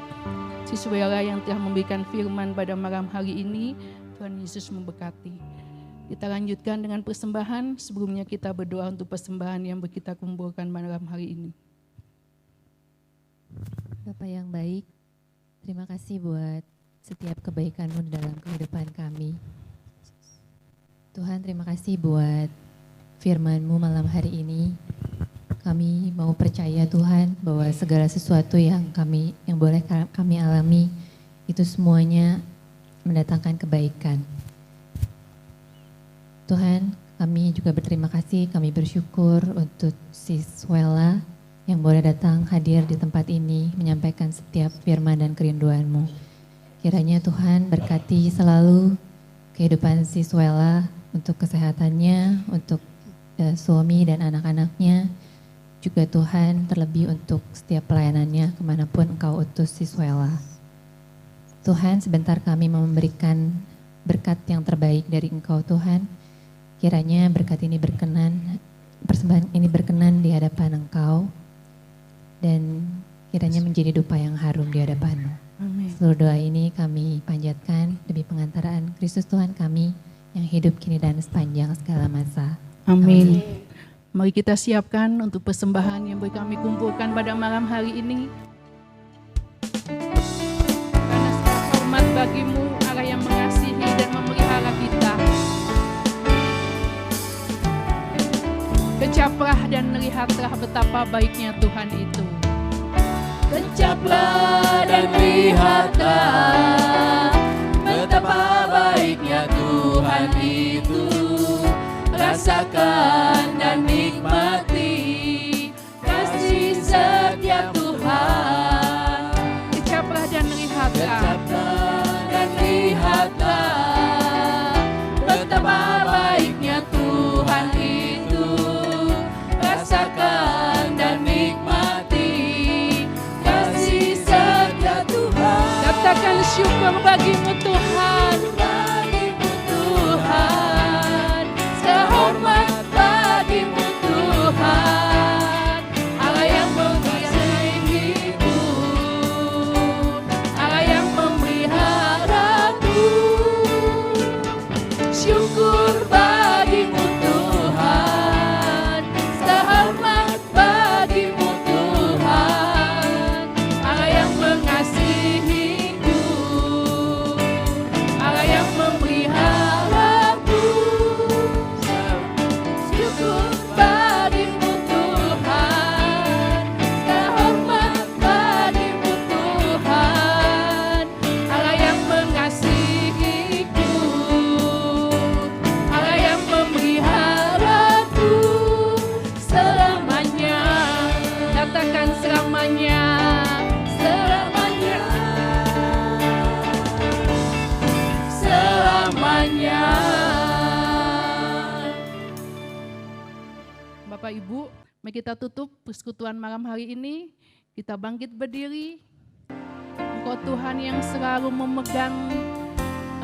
siswela yang telah memberikan firman pada malam hari ini. Tuhan Yesus memberkati. Kita lanjutkan dengan persembahan. Sebelumnya kita berdoa untuk persembahan yang kita kumpulkan malam hari ini. Bapak yang baik, terima kasih buat setiap kebaikan-Mu dalam kehidupan kami. Tuhan, terima kasih buat firman-Mu malam hari ini. Kami mau percaya Tuhan bahwa segala sesuatu yang boleh kami alami itu semuanya mendatangkan kebaikan. Tuhan, kami juga berterima kasih, kami bersyukur untuk Siswela yang boleh datang hadir di tempat ini menyampaikan setiap firman dan kerinduan-Mu. Kiranya Tuhan berkati selalu kehidupan Siswela untuk kesehatannya, untuk suami dan anak-anaknya, juga Tuhan terlebih untuk setiap pelayanannya kemanapun Engkau utus Siswela. Tuhan, sebentar kami memberikan berkat yang terbaik dari Engkau Tuhan. Kiranya berkat ini berkenan, persembahan ini berkenan di hadapan Engkau, dan kiranya menjadi dupa yang harum di hadapan-Mu. Amin. Seluruh doa ini kami panjatkan demi pengantaraan Kristus Tuhan kami yang hidup kini dan sepanjang segala masa. Amin. Mari kita siapkan untuk persembahan yang boleh kami kumpulkan pada malam hari ini. Karena segala hormat bagi-Mu, Allah yang mengasihi dan memelihara kita. Kecaplah dan lihatlah betapa baiknya Tuhan itu. Kecaplah dan lihatlah betapa baiknya Tuhan itu. Rasakan dan nikmati kasih setia Tuhan. Kecaplah dan lihatlah. Kecaplah dan lihatlah betapa baiknya Tuhan itu. Rasakan dan nikmati kasih setia Tuhan. Katakan syukur bagi-Mu Tuhan. Bagimu Tuhan, sehormat bagimu Tuhan, Allah yang mengasihiku, Allah yang memeliharaku. Syukur bagimu Tuhan, sehormat bagimu Tuhan, Allah yang mengasihiku, Allah yang memeliharaku. Syukur bagimu Tuhan, sehormat bagimu Tuhan, Allah yang mengasihiku, Allah yang memeliharaku selamanya. Katakan selamanya, selamanya, selamanya. Bapak Ibu, mari kita tutup persekutuan malam hari ini. Kita bangkit berdiri. Engkau Tuhan yang selalu memegang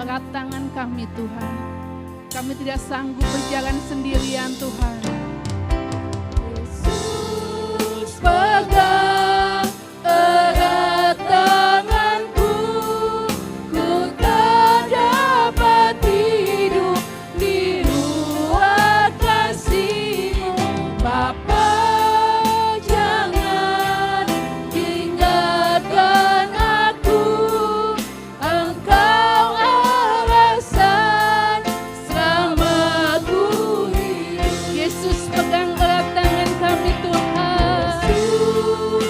erat tangan kami Tuhan. Kami tidak sanggup berjalan sendirian Tuhan. Yesus pegang erat tanganku, ku tak dapat hidup di luar kasih-Mu. Bapa, jangan tinggalkan aku, Engkau alasan selamatku hidup. Yesus pegang erat tangan kami Tuhan. Yesus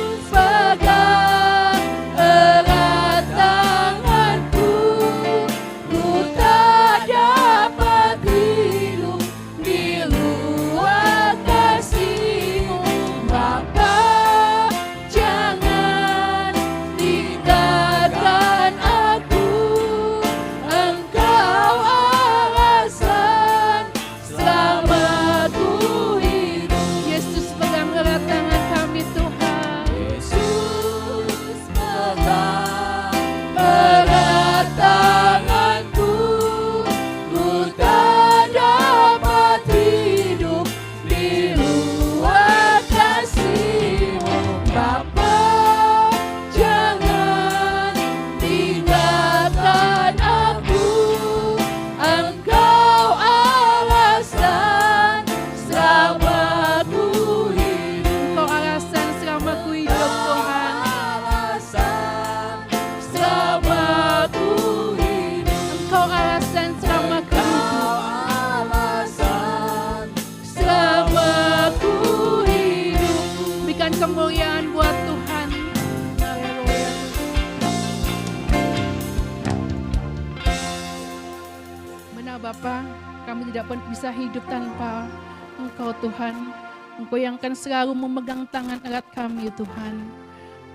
Benar Bapa, kami tidak bisa hidup tanpa Engkau Tuhan. Engkau yang akan selalu memegang tangan erat kami Tuhan.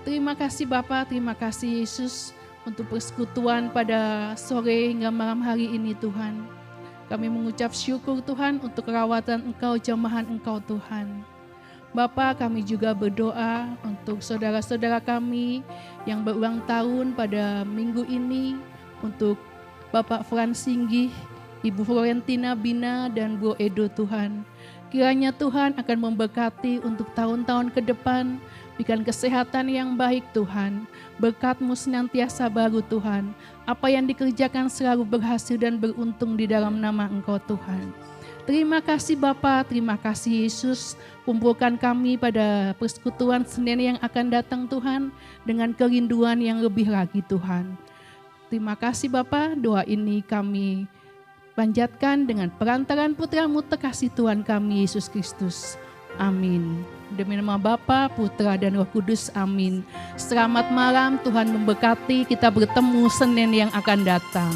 Terima kasih Bapa, terima kasih Yesus untuk persekutuan pada sore hingga malam hari ini Tuhan. Kami mengucap syukur Tuhan untuk kerawatan Engkau, jamahan Engkau Tuhan. Bapa, kami juga berdoa untuk saudara-saudara kami yang berulang tahun pada minggu ini, untuk Bapak Frans Singgih, Ibu Florentina Bina, dan Bu Edo Tuhan. Kiranya Tuhan akan memberkati untuk tahun-tahun ke depan, berikan kesehatan yang baik Tuhan. Berkat-Mu senantiasa baru Tuhan. Apa yang dikerjakan selalu berhasil dan beruntung di dalam nama Engkau Tuhan. Terima kasih Bapa, terima kasih Yesus. Kumpulkan kami pada persekutuan Senin yang akan datang Tuhan, dengan kerinduan yang lebih lagi Tuhan. Terima kasih Bapa, doa ini kami panjatkan dengan perantaran putra-Mu terkasih Tuhan kami Yesus Kristus. Amin. Demi nama Bapa, Putra, dan Roh Kudus. Amin. Selamat malam, Tuhan memberkati. Kita bertemu Senin yang akan datang.